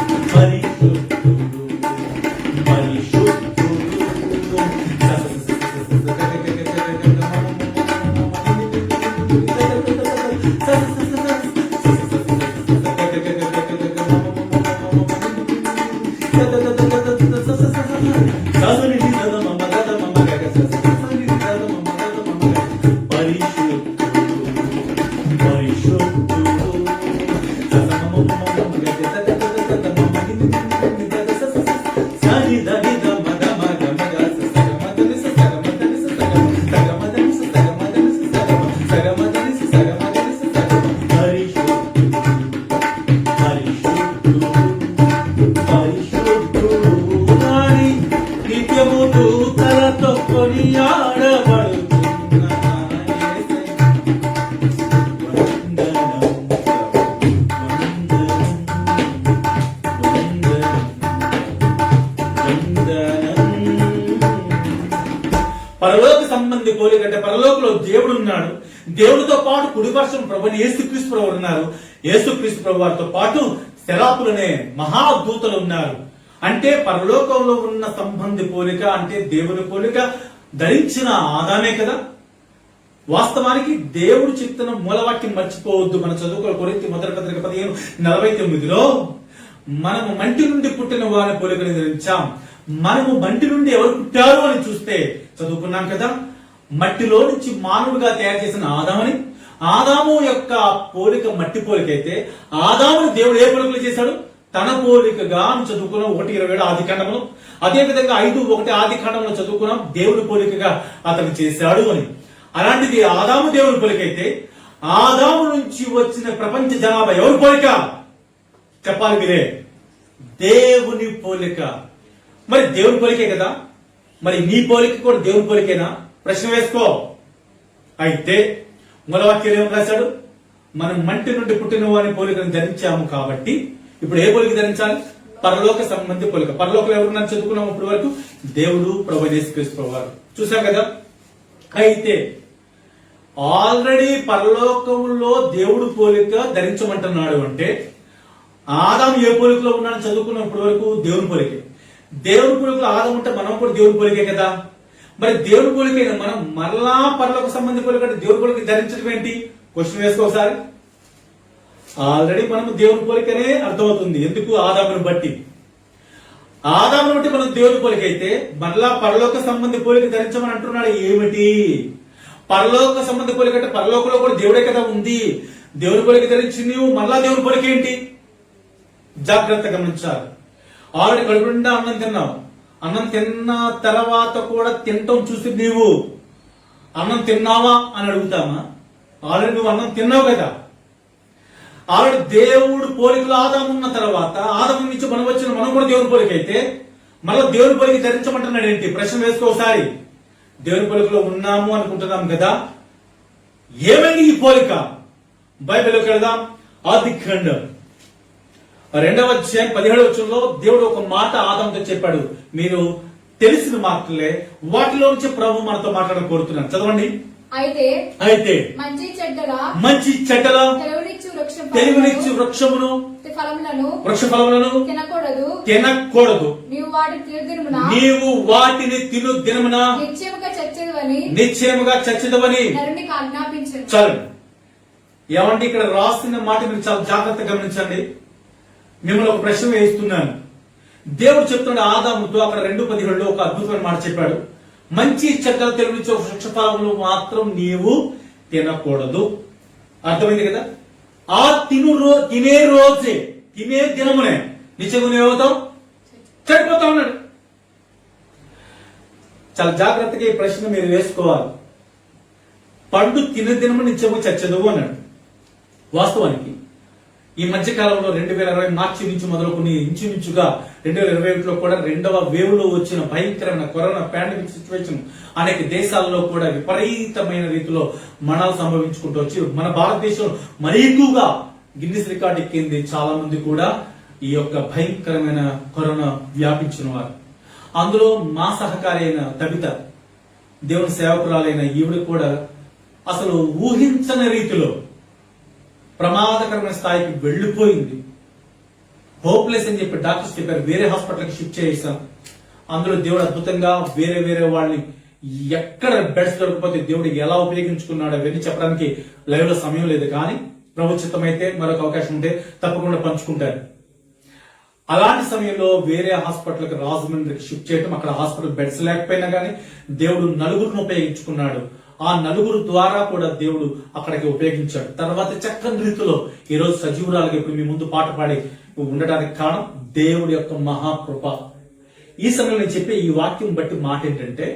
నిత్యము దూతలతో కొనియాడబడుతున్న పరలోక సంబంధి పోలికంటే పరలోకంలో దేవుడు ఉన్నాడు. దేవుడితో పాటు కుడిపక్షం ప్రభుని యేసుక్రీస్తు ప్రభు ఉన్నారు. యేసుక్రీస్తు ప్రభు వారితో పాటు శరాపులనే మహాదూతలు ఉన్నారు. అంటే పరలోకంలో ఉన్న సంబంధి పోలిక అంటే దేవుని పోలిక ధరించిన ఆదామే కదా. వాస్తవానికి దేవుడు చెప్తున్న మూలవాక్యం మర్చిపోవద్దు. మనం చదువుకోవాలి కొరింథీ మొదటి పత్రిక 15:49లో మనము మంటి నుండి పుట్టిన వారి పోలికని ధరించాం. మనము మంటి నుండి ఎవరు పుట్టారు అని చూస్తే చదువుకున్నాం కదా. మట్టిలో నుంచి మానవుడిగా తయారు చేసిన ఆదాముని, ఆదాము యొక్క పోలిక మట్టి పోలిక అయితే ఆదాముని దేవుడు ఏ పోలికలు చేశాడు? తన పోలికగా అని చదువుకున్నాం 1:27 ఆది కాండంలో. అదే విధంగా 5:1 ఆది కాండంలో చదువుకున్నాం దేవుని పోలికగా అతను చేశాడు అని. అలాంటిది ఆదాము దేవుని పోలిక అయితే ఆదాము నుంచి వచ్చిన ప్రపంచ జనాభా ఎవరి పోలిక చెప్పాలి మీరే? దేవుని పోలిక. మరి దేవుని పోలికే కదా. మరి నీ పోలిక కూడా దేవుని పోలికేనా? ప్రశ్న వేసుకో. అయితే మూలవాక్యం ఏం రాశాడు? మనం మంటి నుండి పుట్టిన వారి పోలికను ధరించాము కాబట్టి ఇప్పుడు ఏ పోలిక ధరించాలి? పరలోక సంబంధి పోలిక. పరలోకం ఎవరు చదువుకున్నాము ఇప్పటి వరకు? దేవుడు, ప్రభు యేసుక్రీస్తు ప్రభు వారు. చూసాం కదా. అయితే ఆల్రెడీ పరలోకంలో దేవుడు పోలిక ధరించమంటున్నాడు అంటే ఆదాము ఏ పోలికలో ఉన్నాడని చదువుకున్నాం ఇప్పటి వరకు? దేవుని పోలికే. దేవుని పోలికలో ఆదాము ఉంటే మనం కూడా దేవుని పోలికే కదా. మరి దేవుని పోలికైనా మనం మరలా పరలోక సంబంధి పోలిక దేవుని పోలిక ధరించడం ఏంటి? క్వశ్చన్ వేసుకోసారి. ఆల్రెడీ మనం దేవుని పోలికనే అర్థమవుతుంది. ఎందుకు? ఆదామును బట్టి. ఆదామును బట్టి మనం దేవుని పోలిక అయితే మరలా పరలోక సంబంధి పోలిక ధరించమని అంటున్నాడు. ఏమిటి పరలోక సంబంధి పోలిక అంటే? పరలోకంలో కూడా దేవుడే కదా ఉంది. దేవుని పోలిక ధరించింది మరలా దేవుని పోలిక ఏంటి? జాగ్రత్త గమనించాలి. ఆల్రెడీ కడుపు నిండా అన్నం తిన్నావు. అన్నం తిన్న తర్వాత కూడా తినటం చూసి నీవు అన్నం తిన్నావా అని అడుగుతామా? ఆల్రెడీ నువ్వు అన్నం తిన్నావు కదా. ఆల్రెడీ దేవుడు పోలికలు ఆదాము ఉన్న తర్వాత ఆదాము నుంచి మనం వచ్చిన మనం కూడా దేవుని పోలిక అయితే మళ్ళీ దేవుని పోలిక ధరించమంటున్నాడు ఏంటి? ప్రశ్న వేసుకోసారి. దేవుని పోలికలో ఉన్నాము అనుకుంటున్నాం కదా. ఏమైంది ఈ పోలిక? బైబిల్లోకి వెళ్దాం. ఆదికాండం 2:17 దేవుడు ఒక మాట ఆదాముతో చెప్పాడు. మీరు తెలిసిన మాటలే, వాటిలో నుంచి ప్రభు మనతో మాట్లాడడం కోరుతున్నాను. చదవండి. అయితే మంచి చెడ్డల తెలివినిచ్చు వృక్షమును వృక్ష ఫలములను తినకూడదు. నీవు వాటిని తిను దినమున నిశ్చయముగా చచ్చెదవని చాలు. ఏమంటే ఇక్కడ రాసిన మాట మీరు చాలా జాగ్రత్తగా గమనించండి. మిమ్మల్ని ఒక ప్రశ్న వేస్తున్నాను. దేవుడు చెప్తున్నాడు ఆదాముతో అక్కడ 2:17 ఒక అద్భుతమైన మాట చెప్పాడు. మంచి చెడ్డలు తెలివినిచ్చే వృక్ష ఫలములు మాత్రం నీవు తినకూడదు. అర్థమైంది కదా. ఆ తినే రోజే, తినే దినమునే నిశ్చయంగా ఏమవుతావు? చనిపోతా ఉన్నాడు. చాలా జాగ్రత్తగా ఈ ప్రశ్న మీరు వేసుకోవాలి. పండు తినదినము నిత్యము చచ్చదువు అన్నాడు. వాస్తవానికి ఈ మధ్య కాలంలో 2020 మార్చి నుంచి మొదలుకొని ఇంచుమించుగా 2021లో కూడా రెండవ వేవ్ లో వచ్చిన భయంకరమైన కరోనా పాండమిక్ సిచ్యువేషన్ అనేక దేశాల్లో కూడా విపరీతమైన రీతిలో మరణాలు సంభవించుకుంటూ వచ్చి మన భారతదేశం మరీ ఎక్కువగా గిన్నిస్ రికార్డ్ ఎక్కింది. చాలా మంది కూడా ఈ యొక్క భయంకరమైన కరోనా వ్యాపించిన వారు. అందులో మా సహకారి అయిన తబిత, దేవుని సేవకురాలైన ఈవిడ కూడా అసలు ఊహించని రీతిలో ప్రమాదకరమైన స్థాయికి వెళ్లిపోయింది. హోప్లెస్ అని చెప్పి డాక్టర్స్ చెప్పారు. వేరే హాస్పిటల్కి షిఫ్ట్ చేసాం. అందులో దేవుడు అద్భుతంగా వేరే వాళ్ళని ఎక్కడ బెడ్స్ దొరకపోతే దేవుడు ఎలా ఉపయోగించుకున్నాడు అవన్నీ చెప్పడానికి లైవ్ లో సమయం లేదు. కానీ ప్రభు చిత్తమైతే మరొక అవకాశం ఉంటే తప్పకుండా పంచుకుంటారు. అలాంటి సమయంలో వేరే హాస్పిటల్కి రాజమండ్రికి షిఫ్ట్ చేయడం, అక్కడ హాస్పిటల్ బెడ్స్ లేకపోయినా కానీ దేవుడు నలుగురిని ఉపయోగించుకున్నాడు. ఆ నలుగురు ద్వారా కూడా దేవుడు అక్కడికి ఉపయోగించాడు. తర్వాత చక్కని రీతిలో ఈ రోజు సజీవురాలుగా ఇప్పుడు మీ ముందు పాట పాడి ఉండడానికి కారణం దేవుడి యొక్క మహాకృప. ఈ సమయంలో నేను చెప్పే ఈ వాక్యం బట్టి మాట ఏంటంటే,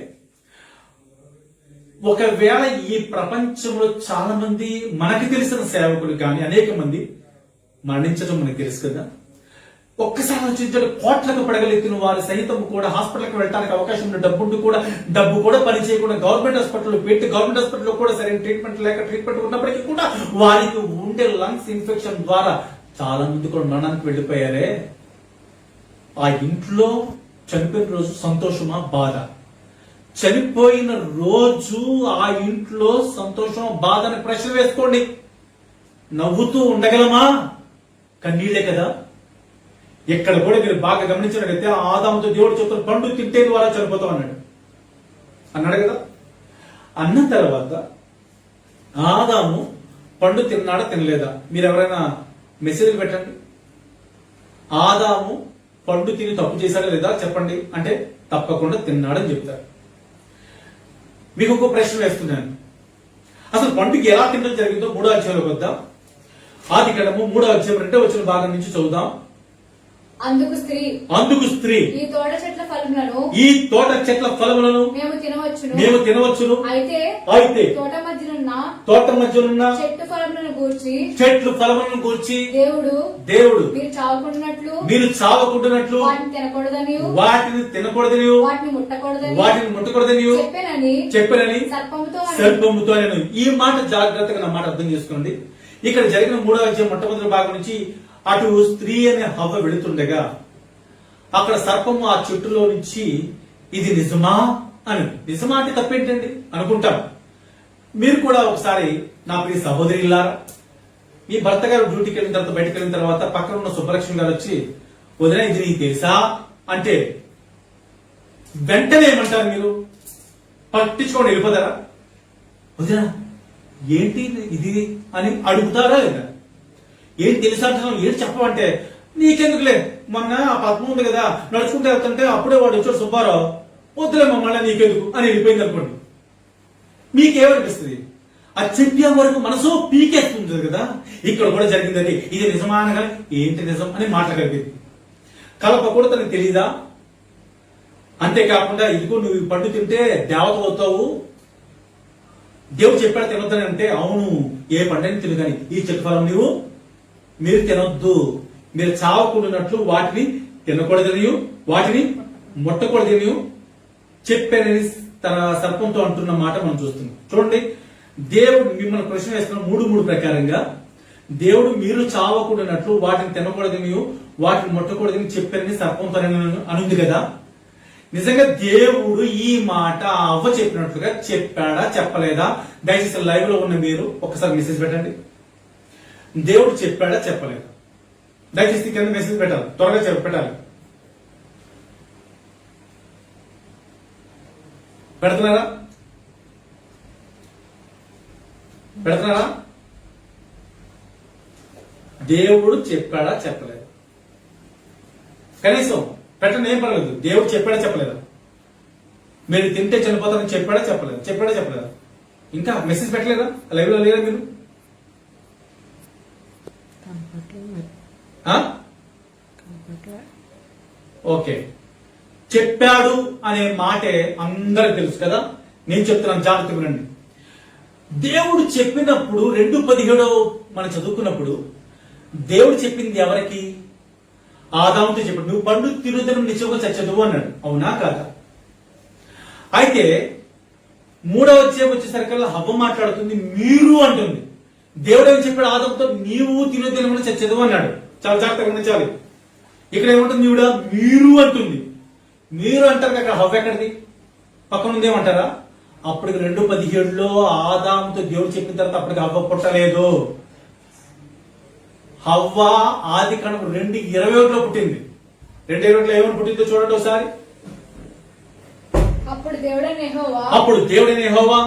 ఒకవేళ ఈ ప్రపంచంలో చాలా మంది మనకి తెలిసిన సేవకులు కానీ అనేక మంది మరణించడం మనకు తెలుసు కదా. ఒక్కసారి ఆలోచించాడు, కోట్లకు పడగలెత్తిన వారు సైతం కూడా హాస్పిటల్కి వెళ్ళడానికి అవకాశం ఉన్న డబ్బు కూడా పని చేయకుండా గవర్నమెంట్ హాస్పిటల్లో పెట్టి, గవర్నమెంట్ హాస్పిటల్లో కూడా సరైన ట్రీట్మెంట్ లేక ట్రీట్మెంట్ ఉన్నప్పటికీ కూడా వారికి ఉండే లంగ్స్ ఇన్ఫెక్షన్ ద్వారా చాలా మంది కూడా మరణానికి వెళ్ళిపోయారే. ఆ ఇంట్లో చనిపోయిన రోజు సంతోషమా బాధ? చనిపోయిన రోజు ఆ ఇంట్లో సంతోషమా బాధ అని ప్రశ్న వేసుకోండి. నవ్వుతూ ఉండగలమా? కన్నీళ్లే కదా. ఇక్కడ కూడా మీరు బాగా గమనించినట్లయితే ఆదాముతో దేవుడు చెప్తున్న పండు తింటే ద్వారా చనిపోతాం అన్నాడు కదా. అన్న తర్వాత ఆదాము పండు తిన్నాడా తినలేదా? మీరు ఎవరైనా మెసేజ్లు పెట్టండి. ఆదాము పండు తిని తప్పు చేశాడా లేదా చెప్పండి అంటే తప్పకుండా తిన్నాడని చెప్తారు. మీకు ఒక ప్రశ్న వేస్తున్నాను. అసలు పండుకి ఎలా తినడం జరిగిందో 3వ అధ్యాయంలోకి వద్దాం. ఆదికాండము 3వ అధ్యాయం 2వ వచనం భాగం నుంచి చదువుదాం. అందుకు స్త్రీ ఈ తోట చెట్ల ఫలములను మేము తినవచ్చును. అయితే తోట మధ్యనున్న చెట్లు ఫలములను గూర్చి దేవుడు మీరు చావకుండానట్లు వాటిని తినకూడదని వాటిని ముట్టకూడదని చెప్పానని సర్పముతో నేను. ఈ మాట జాగ్రత్తగా నా మాట అర్థం చేసుకోండి. ఇక్కడ జరిగిన 3వ అధ్యాయం మొట్టమొదటి భాగం నుంచి అటు స్త్రీ అనే హవ్వ వెళుతుండగా అక్కడ సర్పము ఆ చెట్టులో నుంచి ఇది నిజమా అని, నిజమా అంటే తప్పేంటండి అనుకుంటాం. మీరు కూడా ఒకసారి నా ప్రియ సహోదరిలారా, మీ భర్త గారు డ్యూటీకి వెళ్ళిన తర్వాత బయటకు వెళ్ళిన తర్వాత పక్కన ఉన్న సుబ్బలక్ష్మి గారు వచ్చి వదిన ఇది నీకు తెలుసా అంటే వెంటనే ఏమంటారు? మీరు పట్టించుకోండి వెళ్ళిపోతారా? వదిన ఏంటి ఇది అని అడుగుతారా లేదా? ఏం తెలుసా ఏం చెప్పమంటే నీకెందుకులే, మొన్న ఆ పద్మం ఉంది కదా నడుచుకుంటే వెళ్తుంటే అప్పుడే వాడు వచ్చాడు సుబ్బారావు, వద్దులే మమ్మల్ని నీకెందుకు అని వెళ్ళిపోయింది అనుకోండి. మీకేమనిపిస్తుంది? అది చెప్పే వరకు మనసు పీకేస్తుంది కదా. ఇక్కడ కూడా జరిగింది అది. ఇది నిజమా అనగానే ఏంటి నిజం అని మాట్లాడగలిగింది. కలప కూడా తనకు తెలీదా? అంతేకాకుండా ఇదిగో నువ్వు పండు తింటే దేవత అవుతావు, దేవుడు చెప్పాడు తినొద్దని అంటే అవును ఏ పండుని తిను కానీ ఈ చెట్టు ఫలం మీరు తినొద్దు, మీరు చావకుండానట్లు వాటిని తినకూడదని వాటిని ముట్టకూడదని చెప్పానని తన సర్పంతో అంటున్న మాట మనం చూస్తున్నాం. చూడండి, దేవుడు మిమ్మల్ని ప్రశ్న వేస్తున్న 3:3 ప్రకారంగా దేవుడు మీరు చావకుండానట్లు వాటిని తినకూడదని వాటిని ముట్టకూడదని చెప్పానని సర్పంతో అనుంది కదా. నిజంగా దేవుడు ఈ మాట అవ్వ చెప్పినట్లుగా చెప్పాడా చెప్పలేదా? దయచేసి లైవ్ లో ఉన్న మీరు ఒకసారి మెసేజ్ పెట్టండి. దేవుడు చెప్పాడా చెప్పలేదా? దయచేసి కింద మెసేజ్ పెట్టాలి, త్వరగా పెట్టాలి. పెడుతున్నారా? దేవుడు చెప్పాడా చెప్పలేదా? కనీసం పెట్టండి, ఏం పర్లేదు. దేవుడు చెప్పాడా చెప్పలేదా? మీరు తింటే చనిపోతారని చెప్పాడా చెప్పలేదా? ఇంకా మెసేజ్ పెట్టలేదా? లైవ్ లో లేరా మీరు? ఓకే, చెప్పాడు అనే మాటే అందరికి తెలుసు కదా. నేను చెప్తున్నాను, జాగ్రత్త వినండి. దేవుడు చెప్పినప్పుడు 2:17 మనం చదువుకున్నప్పుడు దేవుడు చెప్పింది ఎవరికి? ఆదాముతో చెప్పాడు, నువ్వు పండు తిరుదను నిశ్చయంగా చచ్చదువు అన్నాడు. అవునా కాదా? అయితే 3వ అధ్యాయం వచ్చేసరికల్లా హవ్వ మాట్లాడుతుంది, మీరు అంటుంది. దేవుడు ఏం చెప్పాడు ఆదాముతో? నీవు తిరుదను చచ్చదువు అన్నాడు. చాలా జాగ్రత్తగా గమనించాలి. ఇక్కడ ఏమంటుంది? ఈవిడ మీరు అంటుంది. మీరు అంటారు అక్కడ హవ్వ ఎక్కడిది? పక్కన ఉంది ఏమంటారా? అప్పటికి 2:17 ఆదాముతో దేవుడు చెప్పిన తర్వాత అప్పటికి హవ్వ పుట్టలేదు. హవ్వ ఆది కాండం 2:21 పుట్టింది. 2:21 ఏమని పుట్టిందో చూడండి ఒకసారి. అప్పుడు దేవుడైన యెహోవా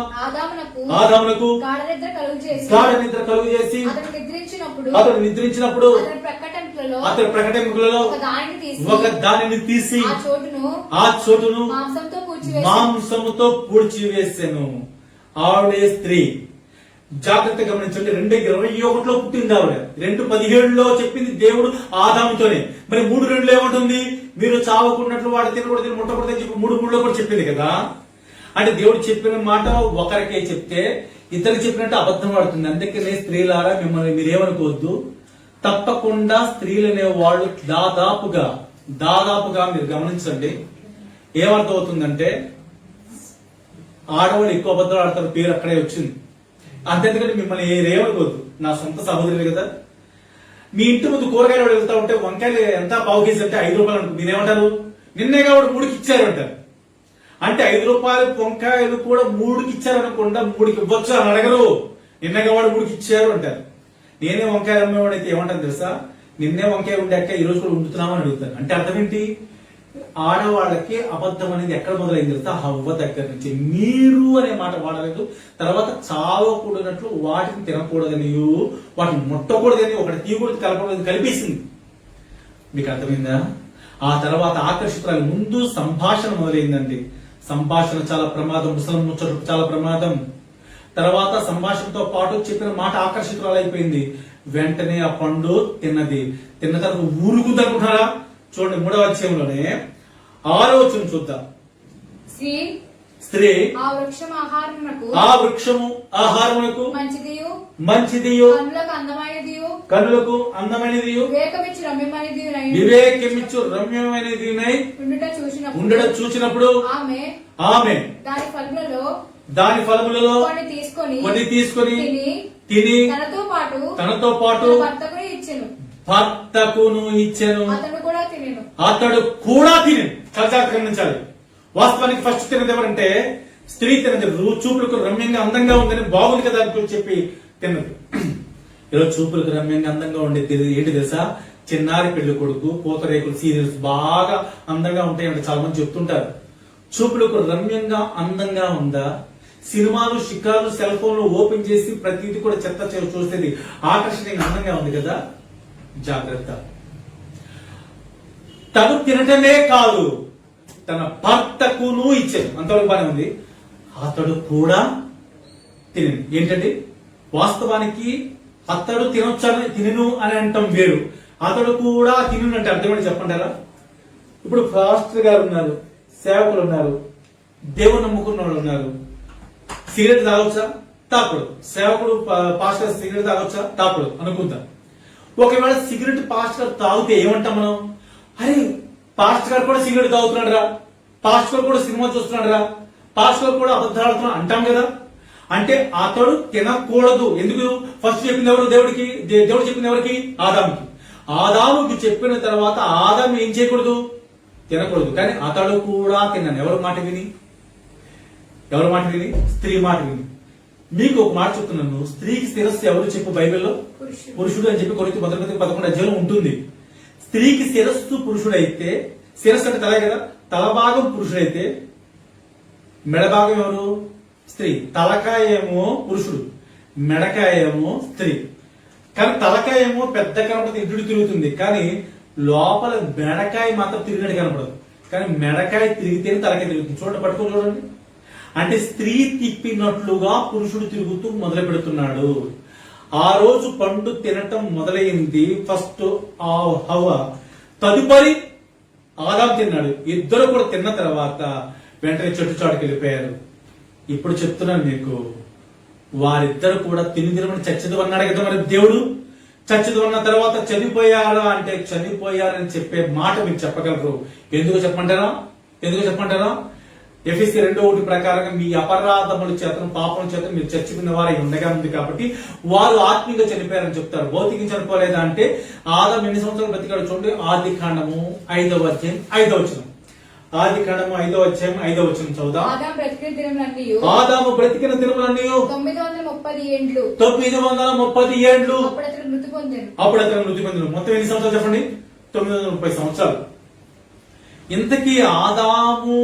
ఆదామునకు గాఢ నిద్ర కలుగు చేసి అతడు నిద్రించినప్పుడు అతడు ప్రకటనలలో ఒక దానిని తీసి ఆ చోటును మాంసముతో పూడ్చివేసెను. ఆవిడే స్త్రీ. జాగ్రత్త గమనించండి. 2:21 పుట్టింది ఆవిడ. 2:17 చెప్పింది దేవుడు ఆదాముతోనే. మరి 3:2 ఏమంటుంది? మీరు చావకున్నట్లు వాడు తినకూడదు ముట్టకూడదు అని చెప్పి 3:3 కూడా చెప్పింది కదా. అంటే దేవుడు చెప్పిన మాట ఒకరికే చెప్తే ఇద్దరికి చెప్పినట్టు అబద్ధం ఆడుతుంది. అందుకనే స్త్రీలారా మిమ్మల్ని మీరేమనుకోవద్దు. తప్పకుండా స్త్రీలు అనే వాళ్ళు దాదాపుగా మీరు గమనించండి, ఏమర్థం అవుతుందంటే ఆడవాళ్ళు ఎక్కువ అబద్ధాలు ఆడతారు. పేరు అక్కడే వచ్చింది. అంతేందుకంటే మిమ్మల్ని ఏమనుకోవద్దు. నా సొంత సహోదరులు కదా. మీ ఇంటి ముందు కూరగాయలు వెళ్తా ఉంటే వంకాయలు ఎంత పావు కేజీ అంటే 5 రూపాయలు అనుకో, మీరేమంటారు? నిన్నే కాబట్టి 3కి ఇచ్చారు అంటారు. అంటే 5 రూపాయలు వంకాయలు కూడా 3కి ఇచ్చారు అనకుండా 3కి ఇవ్వచ్చు అని అడగరు. నిన్నే కాబట్టి 3కి ఇచ్చారు అంటారు. నేనే వంకాయలు అమ్మేవాడు అయితే ఏమంటాను తెలుసా? నిన్నే వంకాయ ఉండాక ఈ రోజు కూడా ఉంటున్నామని అడుగుతాను. అంటే అర్థం ఏంటి? ఆడవాళ్ళకి అబద్ధం అనేది ఎక్కడ మొదలైంది తెలుసా? హవ్వ దగ్గర నుంచి. మీరు అనే మాట వాడలేదు. తర్వాత చావకూడనట్లు వాటిని తినకూడదని, వాటిని ముట్టకూడదని, ఒకటి తీయకూడదు కలపకూడదని కలిపేసింది. మీకు అర్థమైందా? ఆ తర్వాత ఆకర్షితురాలు. ముందు సంభాషణ మొదలైందండి. సంభాషణ చాలా ప్రమాదం. ముసలం ముచ్చట చాలా ప్రమాదం. తర్వాత సంభాషణతో పాటు చెప్పిన మాట ఆకర్షితురాలైపోయింది. వెంటనే ఆ పండు తిన్నది. తిన్న తర్వాత ఊరుకుందనుకుంటారా? చూడండి 3వ అధ్యాయంలోనే 6వ వచనం చూద్దాం. స్త్రీ ఆ వృక్షము ఆహారమునకు మంచిదియు కనులకు అందమైనదియు వివేకమిచ్చు రమ్యమైనదినై ఉండట చూసినప్పుడు ఆమె దాని ఫలములలో కొన్ని తీసుకొని తిని తనతో పాటు భర్తకును ఇచ్చెను. అతడు కూడా తిని. చాలా గమనించాలి. వాస్తవానికి ఫస్ట్ తిన్నది ఎవరంటే స్త్రీ తిన్నది. చూపులకు రమ్యంగా అందంగా ఉందని, బాగుంది కదా అని చెప్పి తిన్నది. ఈరోజు చూపులకు రమ్యంగా అందంగా ఉండేది ఏంటి తెలుసా? చిన్నారి పెళ్లి కొడుకు, పూతరేకులు సీరియల్స్ బాగా అందంగా ఉంటాయంటే చాలా మంది చెప్తుంటారు. చూపులకు రమ్యంగా అందంగా ఉందా? సినిమాలు, షికార్లు, సెల్ ఫోన్లు ఓపెన్ చేసి ప్రతిదీ కూడా చెత్త చూసేది ఆకర్షణీయంగా అందంగా ఉంది కదా. జాగ్రత్త. తను తినటమే కాదు, తన భర్తకును ఇచ్చాడు. అంతవరకు బానే ఉంది. అతడు కూడా తినను. ఏంటండి? వాస్తవానికి అతడు తినొచ్చాను తినను అని అంటాం వేరు, అతడు కూడా తినను అంటే అర్థమేంటి చెప్పంటారా? ఇప్పుడు పాస్టర్ గారు ఉన్నారు, సేవకులు ఉన్నారు, దేవుని నమ్ముకున్న వాళ్ళు ఉన్నారు. సిగరెట్ తాగొచ్చా? తాపడు. సేవకుడు పాస్టర్ సిగరెట్ తాగొచ్చా? తాపడు అనుకుంటా. ఒకవేళ సిగరెట్ పాస్టర్ తాగితే ఏమంటాం మనం? అరే పాస్టర్ గారు కూడా సిగరెట్ తాగుతున్నాడు రా, పాస్టర్ గారు కూడా సినిమా చూస్తున్నాడు రా, పాస్టర్ గారు కూడా అబద్ధాడుతున్నాడు అంటాం కదా. అంటే అతడు తినకూడదు. ఎందుకు? ఫస్ట్ చెప్పింది ఎవరు? దేవుడికి. దేవుడు చెప్పింది ఎవరికి? ఆదాముకి. ఆదాముకి చెప్పిన తర్వాత ఆదాము ఏం చేయకూడదు? తినకూడదు. కానీ అతడు కూడా తిన్నాను. ఎవరి మాట విని? స్త్రీ మాట విని. మీకు ఒక మాట చెప్తున్నాను. స్త్రీకి శిరస్సు ఎవరు చెప్పు బైబిల్లో? పురుషుడు అని చెప్పి కొరింథీ 11 అధ్యాయం ఉంటుంది. స్త్రీకి శిరస్సు పురుషుడైతే, శిరస్సు అంటే తల కదా, తల భాగం పురుషుడైతే మెడ భాగం ఎవరు? స్త్రీ. తలకాయ ఏమో పురుషుడు, మెడకాయ ఏమో స్త్రీ. కానీ తలకాయ ఏమో పెద్ద కనపడుతుంది, ఇడ్డు తిరుగుతుంది. కానీ లోపల మెడకాయ మాత్రం తిరిగినట్టు కనపడదు. కానీ మెడకాయ తిరిగితేనే తలకాయ తిరుగుతుంది. చూడండి, పట్టుకొని చూడండి. అంటే స్త్రీ తిప్పినట్లుగా పురుషుడు తిరుగుతూ మొదలు పెడుతున్నాడు. ఆ రోజు పండు తినటం మొదలైంది ఫస్ట్ ఆ హవ్వ. తదుపరి ఆదాం తిన్నాడు. ఇద్దరు కూడా తిన్న తర్వాత వెంటనే చెట్టు చాటుకు వెళ్ళిపోయారు. ఇప్పుడు చెప్తున్నాను మీకు, వారిద్దరు కూడా తిని తినమని చచ్చదు అన్నాడు కదా మరి దేవుడు. చచ్చదు అన్న తర్వాత చనిపోయారా అంటే చనిపోయారని చెప్పే మాట మీరు చెప్పగలరు. ఎందుకు చెప్పమంటారా? ఎఫెసీ 2:1 ప్రకారంగా మీ అపరాధముల చేతను పాపముల చేత మీరు చచ్చిపోయిన వారై ఉండగా ఉంది కాబట్టి వారు ఆత్మీయంగా చనిపోయారని చెప్తారు. భౌతికంగా చనిపోలేదా అంటే ఆదాము ఎన్ని సంవత్సరాలు బ్రతికాడు చూడండి. ఆదికాండము 5వ అధ్యాయం 5వ వచనం. ఆదికాండము 5వ అధ్యాయం 5వ వచనం చదువుదాం. ఆదాము బ్రతికిన దినములన్నీయు ఆదాము బ్రతికిన దినములన్నీ 930 ఏండ్లు. 930 ఏండ్లు. అప్పుడు అతడు మృతి పొందాను. మొత్తం ఎన్ని సంవత్సరాలు చెప్పండి? 930 సంవత్సరాలు. ఇంతకీ ఆదాము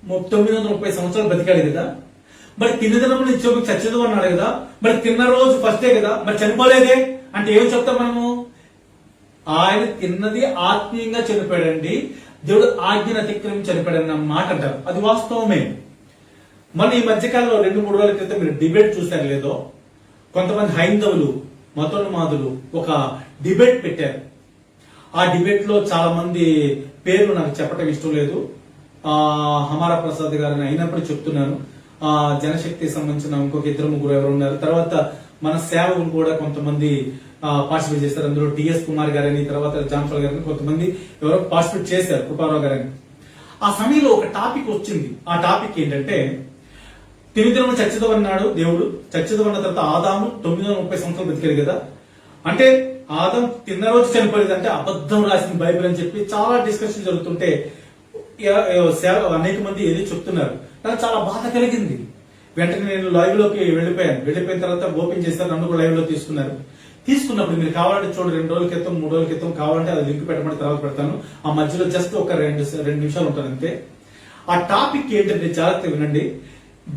930 సంవత్సరాలు బ్రతికాడు కదా. మరి తిన్న దినములు ఇచ్చోకు చచ్చదు అన్నాడు కదా. మరి తిన్న రోజు ఫస్టే కదా, మరి చనిపోలేదే అంటే ఏం చెప్తాం మనము? ఆయన తిన్నది ఆత్మీయంగా చనిపోయాడండి, దేవుడు ఆజ్ఞను అతిక్రమించి చనిపోయాడన్న మాట అంటారు. అది వాస్తవమే. మన ఈ మధ్యకాలంలో 2-3 రోజుల క్రితం మీరు డిబేట్ చూసారు లేదో, కొంతమంది హైందవులు మతోన్మాదులు ఒక డిబేట్ పెట్టారు. ఆ డిబేట్ లో చాలా మంది పేర్లు నాకు చెప్పడం ఇష్టం లేదు. హమారా ప్రసాద్ గారిని అయినప్పుడు చెప్తున్నాను. జనశక్తికి సంబంధించిన ఇంకొక 2-3 ఎవరు ఉన్నారు. తర్వాత మన సేవకులు కూడా కొంతమంది పార్టిసిపేట్ చేశారు. అందులో టిఎస్ కుమార్ గారని, తర్వాత జాన్ఫల్ గారని కొంతమంది ఎవరో పార్టిసిపేట్ చేశారు, కృపారావు గారని. ఆ సమయంలో ఒక టాపిక్ వచ్చింది. ఆ టాపిక్ ఏంటంటే, తిమిదినము చచ్చదు అన్నాడు దేవుడు. చచ్చదు అన్న తర్వాత ఆదాము 930 సంవత్సరాలు బ్రతికాడు కదా. అంటే ఆదాం తిన్న రోజు చనిపోలేదు అంటే అబద్ధం రాసిన బైబిల్ అని చెప్పి చాలా డిస్కషన్ జరుగుతుంటే అనేక మంది ఏదో చెప్తున్నారు. నాకు చాలా బాధ కలిగింది. వెంటనే నేను లైవ్ లోకి వెళ్ళిపోయిన తర్వాత ఓపెన్ చేస్తారు, నన్ను కూడా లైవ్ లో తీసుకున్నప్పుడు మీరు కావాలంటే చూడండి, 2 రోజుల క్రితం 3 రోజుల క్రితం కావాలంటే అది లింక్ పెట్టమని తర్వాత పెడతాను. ఆ మధ్యలో జస్ట్ ఒక 2 నిమిషాలు ఉంటుంది అంతే. ఆ టాపిక్ ఏంటంటే జాగ్రత్తగా వినండి.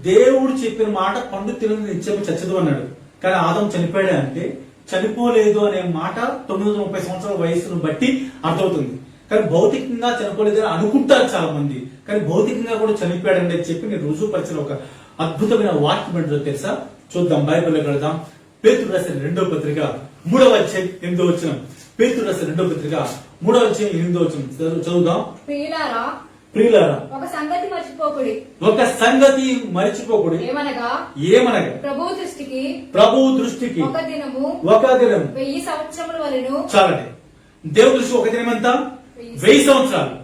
దేవుడు చెప్పిన మాట పండు తినని నిత్యం చచ్చదు అన్నాడు. కానీ ఆదాం చనిపోయాడా అంటే చనిపోలేదు అనే మాట 930 సంవత్సరాల వయసును బట్టి అర్థమవుతుంది. కానీ భౌతికంగా చనిపోలేదు అని అనుకుంటారు చాలా మంది. కానీ భౌతికంగా కూడా చనిపోయాడండి అని చెప్పి నేను రుజువుపరిచిన ఒక అద్భుతమైన వాక్యం ఏంటో తెలుసా? చూద్దాం, బైబిల్లో వెళదాం. పేతురు రాసిన 2వ పత్రిక 3వ అధ్యాయం 8వ వచనం. పేతురు రాసిన 2వ పత్రిక 3వ అధ్యాయం 8వ వచనం చదువుదాం. ప్రియులారా, ఒక సంగతి మర్చిపోకుడి. ఏమనగా ప్రభు దృష్టికి ఒక దినము 1000 సంవత్సరముల వలెను. చాలండి. దేవుడి దృష్టి ఒక దినం ఎంత? 1000 సంవత్సరాలు.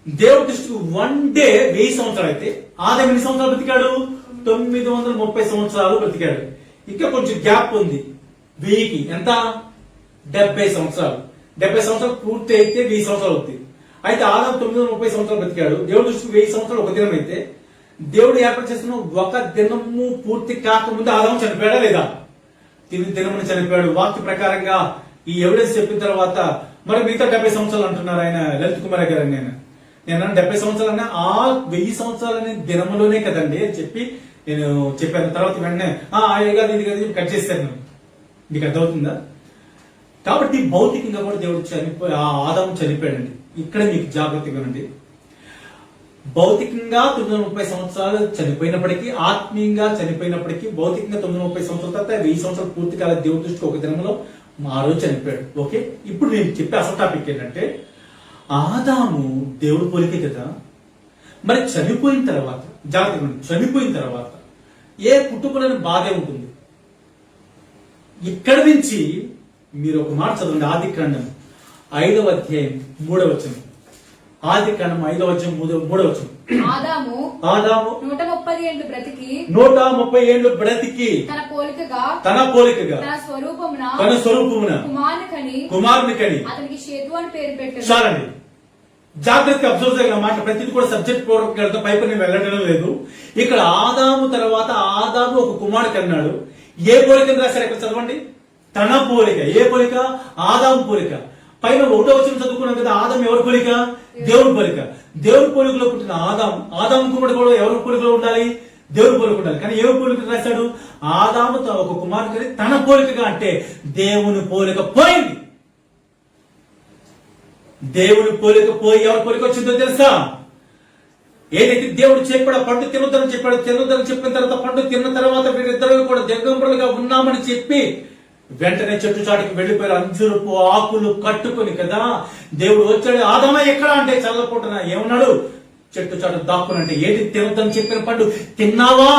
దేవుడి దృష్టికి 1 డే 1000 సంవత్సరాలు అయితే ఆదాం ఎన్ని సంవత్సరాలు బ్రతికాడు? 930 సంవత్సరాలు బ్రతికాడు. ఇంకా కొంచెం గ్యాప్ ఉంది. 1000కి ఎంత? 70 సంవత్సరాలు. 70 సంవత్సరాలు పూర్తి అయితే 1000 సంవత్సరాలు అవుతుంది. అయితే ఆదాం 930 సంవత్సరాలు బ్రతికాడు. దేవుడి దృష్టికి 1000 సంవత్సరాలు ఒక దినం అయితే దేవుడు ఏర్పాటు చేస్తున్న ఒక దినము పూర్తి కాకముందు ఆదాం చనిపోయాడా లేదా? దినమును చనిపోయాడు. వాక్య ప్రకారంగా ఈ ఎవిడెన్స్ చెప్పిన తర్వాత మరి మిగతా 70 సంవత్సరాలు అంటున్నారు ఆయన లలిత్ కుమార్ గారు. నేను 70 సంవత్సరాలు అన్నా ఆ 1000 సంవత్సరాలని దినములోనే కదండి అని చెప్పి నేను చెప్పాను. తర్వాత వెంటనే ఇది కాదు కట్ చేశాను. మీకు అర్థమవుతుందా? కాబట్టి భౌతికంగా కూడా దేవుడు ఆదాం చనిపోయాడండి. ఇక్కడ మీకు జాగ్రత్తగా వినండి. భౌతికంగా 930 సంవత్సరాలు చనిపోయినప్పటికీ, ఆత్మీయంగా చనిపోయినప్పటికీ, భౌతికంగా 930 సంవత్సరాల తర్వాత 1000 సంవత్సరాలు పూర్తి కాల దేవుడి దృష్టికి ఒక దినంలో ఆ రోజు చనిపోయాడు. ఓకే, ఇప్పుడు నేను చెప్పే అసలు టాపిక్ ఏంటంటే, ఆదాము దేవుడు పోలికే కదా. మరి చనిపోయిన తర్వాత చనిపోయిన తర్వాత ఏ కుటుంబంలోని బాధే ఉంటుంది. ఇక్కడి నుంచి మీరు ఒక మాట చదవండి. ఆదికాండం 5వ అధ్యాయం 3వ వచనం. ఆదికాండం 5వ అధ్యాయం 3వ వచనం. ఆదాము 130 ఏండ్లు బ్రతికి తన పోలికగా తన స్వరూపమున కుమారుని కని అతనికి షేతు అని పేరు పెట్టాడు. చాలండి, జాగ్రత్తగా అబ్జర్వ్ చేయాలి మాట. ప్రతిది కూడా సబ్జెక్ట్ పూర్వక పైపు నేను వెళ్ళడం లేదు. ఇక్కడ ఆదాము తర్వాత ఆదాము ఒక కుమారుడు కన్నాడు. ఏ పోలికను రాశారు ఇక్కడ చదవండి. తన పోలిక. ఏ పోలిక? ఆదాము పోలిక. పైన 1వ వచనం చదువుకున్నాం కదా. ఆదాం ఎవరి పోలిక? దేవుడి పోలిక. దేవుడి పోలికలో పుట్టిన ఆదాము కుమారుడు కూడా ఎవరి పోలికలో ఉండాలి? దేవుడి పోలిక ఉండాలి. కానీ ఏ పోలిక రాశాడు? ఆదాము ఒక కుమారుడు తన పోలికగా అంటే దేవుని పోలిక పోయింది. దేవుని పోలిక పోయి ఎవరి పోలిక వచ్చిందో తెలుసా? ఏదైతే దేవుడు చెప్పాడో పండు తినొద్దని చెప్పిన తర్వాత పండు తిన్న తర్వాత వీరిద్దరూ కూడా దిగంబరులుగా ఉన్నామని చెప్పి వెంటనే చెట్టు చాటుకి వెళ్లిపోయారు, అంజురపు ఆకులు కట్టుకుని కదా. దేవుడు వచ్చాడు, ఆదామా ఎక్కడ అంటే చల్లపోటున ఏమన్నాడు, చెట్టు చాటు దాక్కునంటే ఏంటి తినొద్దని చెప్పిన పండు తిన్నావా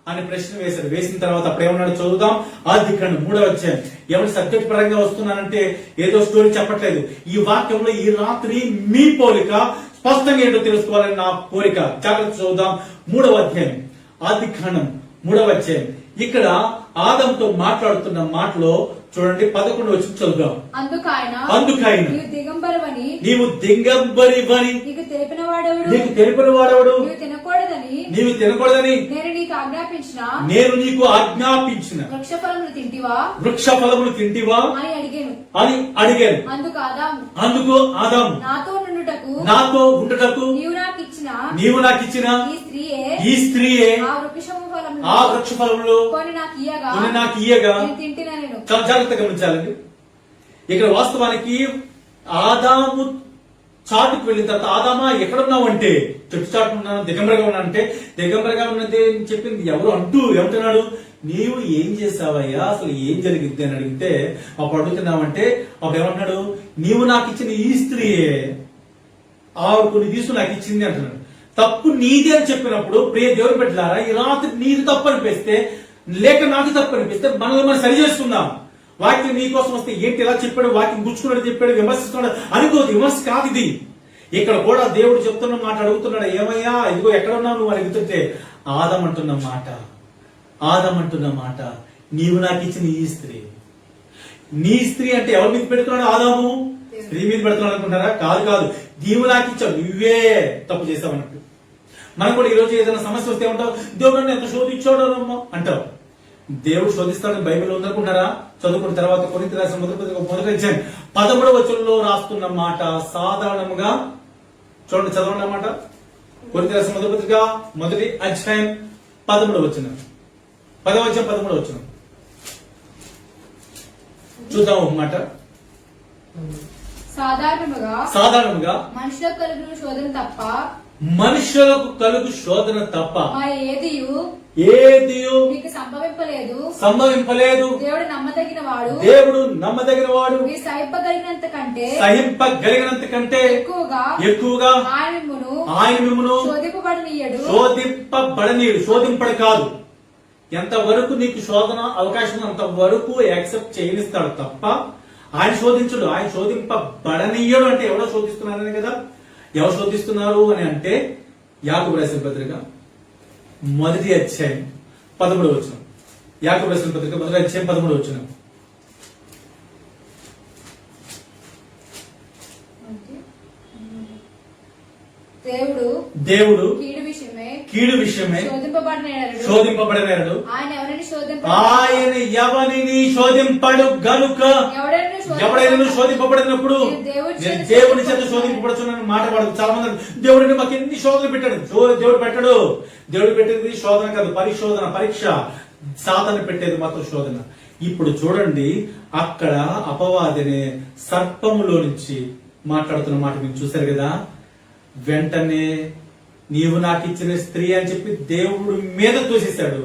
అని ప్రశ్న వేశాడు. వేసిన తర్వాత అప్పుడు ఏమన్నాడు చదువుదాం. ఆదికాండం 3వ అధ్యాయం. ఎవరి సబ్జెక్ట్ పరంగా వస్తున్నానంటే ఏదో స్టోరీ చెప్పట్లేదు. ఈ వాక్యంలో ఈ రాత్రి మీ పోలిక స్పష్టంగా ఏంటో తెలుసుకోవాలని నా కోరిక. జాగ్రత్త చదువుదాం. 3వ అధ్యాయం, ఆదికాండం 3వ అధ్యాయం. ఇక్కడ ఆదాముతో మాట్లాడుతున్న మాటలో చూడండి 11 వచ్చి చదువుదాం. అందుకాయన నీవు దిగంబరవని నీవు దిగంబరివని నీకు తెలిపిన వాడెవడు నీకు తెలిపిన వాడెవడు, నీవు తినకూడదని నీవు తినకూడదని నేను నీకు ఆజ్ఞాపించిన నేను నీకు ఆజ్ఞాపించిన వృక్ష ఫలములు తింటివా వృక్ష ఫలములు తింటివా అని అడిగాను. అని అడిగాను. అందుకు ఆదాము అందుకు ఆదాము నాతో నుండుటకు నాతో ఉండుటకు నీవు నాకు ఇచ్చిన ఈ స్త్రీయే ఆ వృక్షము ఫలములు ఆ వృక్ష ఫలములు కొని నాకు ఇయ్యగా నేను తింటినా నేను. చాలా జాగ్రత్తగా గమనించాలండి. ఇక్కడ వాస్తవానికి ఆదాము చాటుకు వెళ్ళిన తర్వాత ఆదామా ఎక్కడున్నావు అంటే చెట్టు చాటు ఉన్నాను, దిగంబరగా ఉన్నా అంటే దిగంబరగా ఉన్నది అని చెప్పింది ఎవరు అంటూ ఏమంటున్నాడు, నీవు ఏం చేసావయ్యా, అసలు ఏం జరిగింది అని అడిగితే అప్పుడు అడుగుతున్నావంటే అప్పుడు ఏమంటున్నాడు, నీవు నాకు ఇచ్చిన ఈ స్త్రీయే ఆవిడ కొన్ని తీసుకుని నాకు ఇచ్చింది అంటున్నాడు. తప్పు నీది అని చెప్పినప్పుడు ప్రియ దేవుని పెట్టారా, ఈ రాత్రి నీది తప్పు అనిపిస్తే లేక నాకు తప్పు అనిపిస్తే మనల్ని మనం సరి చేసుకుందాం. వాక్యం నీ కోసం వస్తే ఏంటి ఇలా చెప్పాడు, వాక్యం గుచ్చుకున్నాడు చెప్పాడు, విమర్శిస్తున్నాడు అనుకోదు. విమర్శ కాదు ఇది. ఇక్కడ కూడా దేవుడు చెప్తున్న మాట అడుగుతున్నాడు, ఏమయ్యా ఇదిగో ఎక్కడ ఉన్నావు నువ్వు అని అడుగుతుంటే ఆదాం అంటున్న మాట నీవు నాకు ఇచ్చిన ఈ స్త్రీ. నీ స్త్రీ అంటే ఎవరి మీద పెడుతున్నాడు, ఆదాము స్త్రీ మీద పెడుతున్నాడు అనుకుంటారా? కాదు. నీవు నాకు ఇచ్చావు, నువ్వే తప్పు చేసావు అన్నట్టు. మనం కూడా ఈ రోజు ఏదైనా సమస్య వస్తే ఏమంటావు, దేవుడు నన్ను ఎంత శోధించాడో అంటావు. దేవుడు శోధిస్తాడని బైబిల్ ఉందనుకుంటారా? చదువుకున్న తర్వాత కొరింథీ రాసిన మొదటి అధ్యాయం 13వ వచనంలో రాస్తున్న మాట సాధారణంగా చూడండి, చదవండి అన్నమాట. కొరింథీ రాసిన మొదటి అధ్యాయం 13వ వచనం, 10వ అధ్యాయం 13వ వచనం చూద్దాం ఒక మాట. సాధారణముగా మనుషులకు కలుగు శోధన తప్ప మరి ఏదియు మీకు సంభవింపలేదు. దేవుడు నమ్మదగిన వాడు సహింపగలిగినంత కంటే ఎక్కువగా ఆయన మిమ్మును శోధింపడు కాదు. ఎంతవరకు నీకు శోధన అవకాశం అంతవరకు యాక్సెప్ట్ చేయనిస్తాడు తప్ప ఆయన శోధించడు. ఆయన శోధింపబడనీయడు. అంటే ఎవరో శోధిస్తున్నారని కదా. ఎవరు శోధిస్తున్నారు అని అంటే యాకోబు రాసిన పత్రిక 1వ అధ్యాయం 13వ వచనం. యాకోబు రాసిన పత్రిక 1వ అధ్యాయం 13వ వచనం. దేవుడు కీడు విషయమే శోధింపబడినాడు. ఆయన ఎవరిని శోధింపడు గనుక ఎవడైనా శోధింపబడినప్పుడు నేను దేవుని చేత శోధింపబడుచున్నాను మాట పడదు. చాలా మంది దేవుడిని మాకు ఎన్ని శోధనలు పెట్టాడు. దేవుడు పెట్టాడు. దేవుడు పెట్టేది శోధన కాదు, పరిశోధన, పరీక్ష. సాధన పెట్టేది మాత్రం శోధన. ఇప్పుడు చూడండి, అక్కడ అపవాదిని సర్పములో నుంచి మాట్లాడుతున్న మాట మీరు చూశారు కదా. వెంటనే నీవు నాకు ఇచ్చిన స్త్రీ అని చెప్పి దేవుడు మీద తోసేశాడు.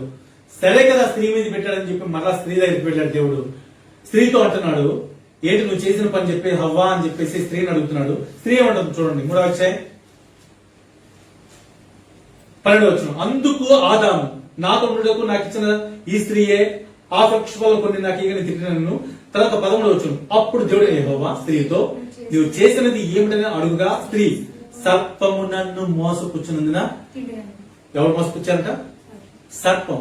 సరే కదా స్త్రీ మీద పెట్టాడని చెప్పి మరలా స్త్రీ దగ్గరికి వెళ్ళాడు దేవుడు. స్త్రీతో అంటున్నాడు, ఏంటి నువ్వు చేసిన పని చెప్పి హవ్వా అని చెప్పేసి స్త్రీని అడుగుతున్నాడు. స్త్రీ ఏమంటుంది చూడండి, 3వ అధ్యాయం 12వ వచనం. అందుకు ఆదాము నాతో ఉండుటకు నాకు ఇచ్చిన ఈ స్త్రీయే ఆ వృక్షఫలం కొన్ని నాకు ఇక తిట్టినను. తర్వాత 13వ వచనం. అప్పుడు దేవుడు యెహోవా స్త్రీతో నువ్వు చేసినది ఏమిటని అడుగుగా స్త్రీ సర్పము నన్ను మోసపుచ్చునందున. ఎవరు మోసపుచ్చారంట? సర్పం.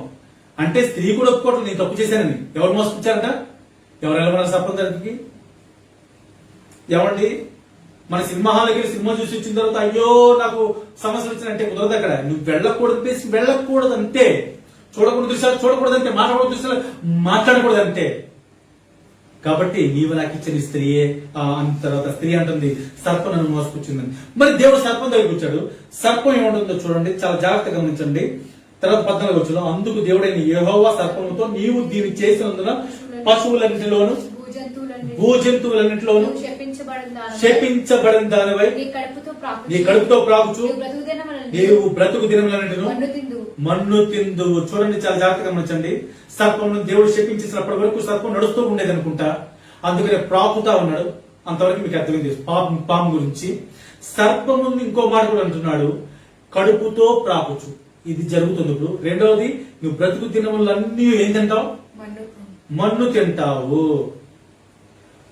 అంటే స్త్రీ కూడా ఒప్పుకోవట్లేదు నేను తప్పు చేశానని. ఎవరు మోసపుచ్చారంట? ఎవరు వెళ్ళమన్నారు సర్పం దగ్గరికి? ఎవండి, మన సినిమా హాల్కి సినిమా చూసి వచ్చిన తర్వాత అయ్యో నాకు సమస్యలు వచ్చినంటే కుదరదు. అక్కడ నువ్వు వెళ్ళకూడదంటే, చూడకూడదు దృశ్యాలు చూడకూడదంటే, మాట్లాడకూడదు దృశ్యాలు మాట్లాడకూడదంటే. కాబట్టి నీవు నాకు ఇచ్చిన స్త్రీయే. తర్వాత స్త్రీ అంటుంది సర్పం నన్ను మోసపుచ్చిందని. మరి దేవుడు సర్పం దగ్గరికి వచ్చాడు. సర్పం ఏముంటుందో చూడండి, చాలా జాగ్రత్తగా గమనించండి. తర్వాత 14వ వచనం. అందుకు దేవుడైన యెహోవా సర్పముతో నీవు దీన్ని చేసినందున పశువులన్నిటిలోను భూజంతువులన్నిటిలోను శపించబడిన దానివై నీ కడుపుతో ప్రాకుచు నీవు బ్రతుకు దినములన్నిటిను మన్ను తిందువు. చూడండి, చాలా జాగ్రత్తగా గమనించండి. సర్పంను దేవుడు శపించేసినప్పటి వరకు సర్పం నడుస్తూ ఉండేది అనుకుంటా, అందుకనే ప్రాకుతా ఉన్నాడు. అంతవరకు మీకు అర్థమైంది పాము గురించి. సర్పము ఇంకో మాట కూడా అంటున్నాడు, కడుపుతో ప్రాకుచు. ఇది జరుగుతుంది. ఇప్పుడు రెండవది, నువ్వు బ్రతుకు దినములన్నీ ఏం తింటావు? మన్ను తింటావు.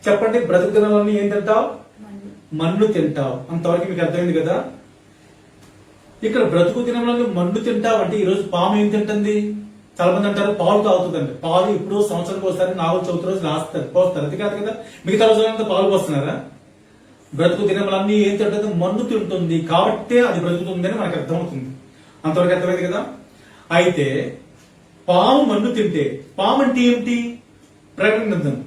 చెప్పండి, బ్రతుకు దినములన్నీ ఏం తింటావు? మన్ను తింటావు. అంతవరకు మీకు అర్థమైంది కదా. ఇక్కడ బ్రతుకు దినంలో మన్ను తింటావు అంటే ఈ రోజు పాము ఏం తింటుంది? చాలా మంది అంటారు పాలు తాగుతుందండి. పాలు ఇప్పుడు సంవత్సరానికి ఒకసారి నాలుగు చవితి రోజు రాస్తారు, పోస్తారు. అది కాదు కదా, మిగతా రోజులంతా పాలు పోస్తున్నారా? బ్రతుకు దినములన్నీ ఏం తింటుంది? మన్ను తింటుంది. కాబట్టే అది బ్రతుకుతుంది అని మనకు అర్థమవుతుంది. అంతవరకు అర్థమైంది కదా. అయితే పాము మన్ను తింటే, పాము అంటే ఏమిటి? ప్రకటన గ్రంథం,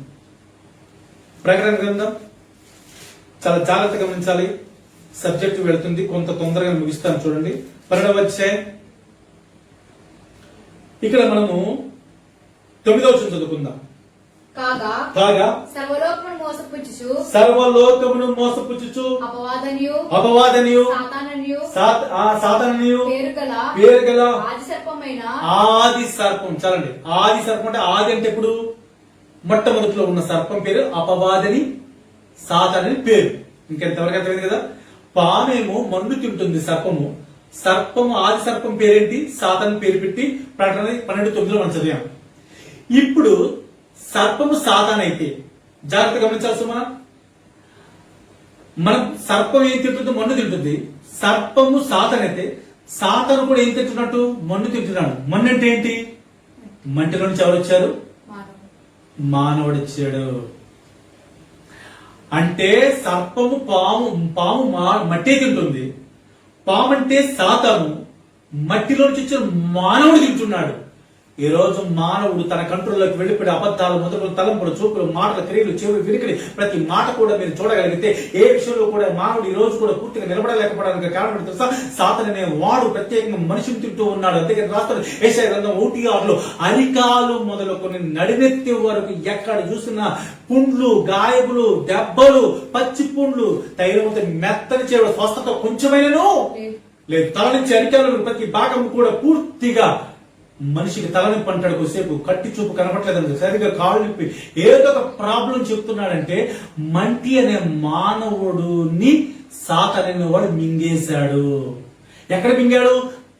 ప్రకటన గ్రంథం చాలా జాగ్రత్తగా గమనించాలి. సబ్జెక్ట్ వెళుతుంది, కొంత తొందరగా ముగిస్తాను. చూడండి, 12వ అధ్యాయం. ఇక్కడ మనము 9వ వచనం చదువుకుందాం. కాగా సర్వలోకమును మోసపుచ్చుచు అపవాదనియు సాతాననియు పేరుగల ఆది సర్పం. చాలండి, ఆది సర్పం అంటే ఆది అంటే ఇప్పుడు మొట్టమొదటిలో ఉన్న సర్పం పేరు అపవాదని, సాతానని పేరు. ఇంకెంతవరకు అర్థమైంది కదా. పామేమో మన్ను తింటుంది, సర్పము ఆది సర్పం పేరేంటి? సాతాన్ పేరు పెట్టి ప్రకటన 12:9 మనం చదివాం. ఇప్పుడు సర్పము సాతాన్ అయితే జాగ్రత్త గమనించాల్సి మనం సర్పం ఏం తింటుంది? మన్ను తింటుంది. సర్పము సాతాన్ అయితే సాతాను కూడా ఏం తింటున్నట్టు? మన్ను తింటున్నాడు. మన్ను అంటే ఏంటి? మంటిలో నుంచి ఎవరు వచ్చారు? మానవుడు వచ్చాడు. అంటే సర్పము పాము మట్టే తింటుంది. పాము అంటే సాతాను, మట్టిలోంచి వచ్చిన మానవుడు తింటున్నాడు. ఈ రోజు మానవుడు తన కంట్రోల్లోకి వెళ్ళిపోయి అబద్ధాలు, మొదలు, తలంపులు, చూపులు, మాటలు, క్రియలు, చెవులు, వినికిడి, ప్రతి మాట కూడా మీరు చూడగలిగితే ఏ విషయంలో కూడా మానవుడు ఈ రోజు కూడా పూర్తిగా నిలబడలేకపోవడానికి కారణం తెలుసా? సాతాను అనే వాడు ప్రత్యేకంగా మనిషిని తింటూ ఉన్నాడు. అందుకని రాస్తాడు యెషయా గ్రంథం 1:6లో, అరికాలు మొదలుకొని నడినెత్తి వరకు ఎక్కడ చూసినా పుండ్లు, గాయములు, దెబ్బలు, పచ్చి పుండ్లు, తైలముతో మెత్తని చేయడం, స్వస్థత కొంచెమైనను లేదు. తల నుంచి అరికాలు ప్రతి భాగం కూడా పూర్తిగా మనిషికి తలనొప్పి అంటాడు. కొద్దిసేపు కట్టి చూపు కనపట్లేదండి, సరిగ్గా కాళ్ళు నొప్పి, ఏదో ఒక ప్రాబ్లం చెప్తున్నాడంటే మంటి అనే మానవుడుని సాతాను అనేవాడు మింగేశాడు. ఎక్కడ మింగాడు?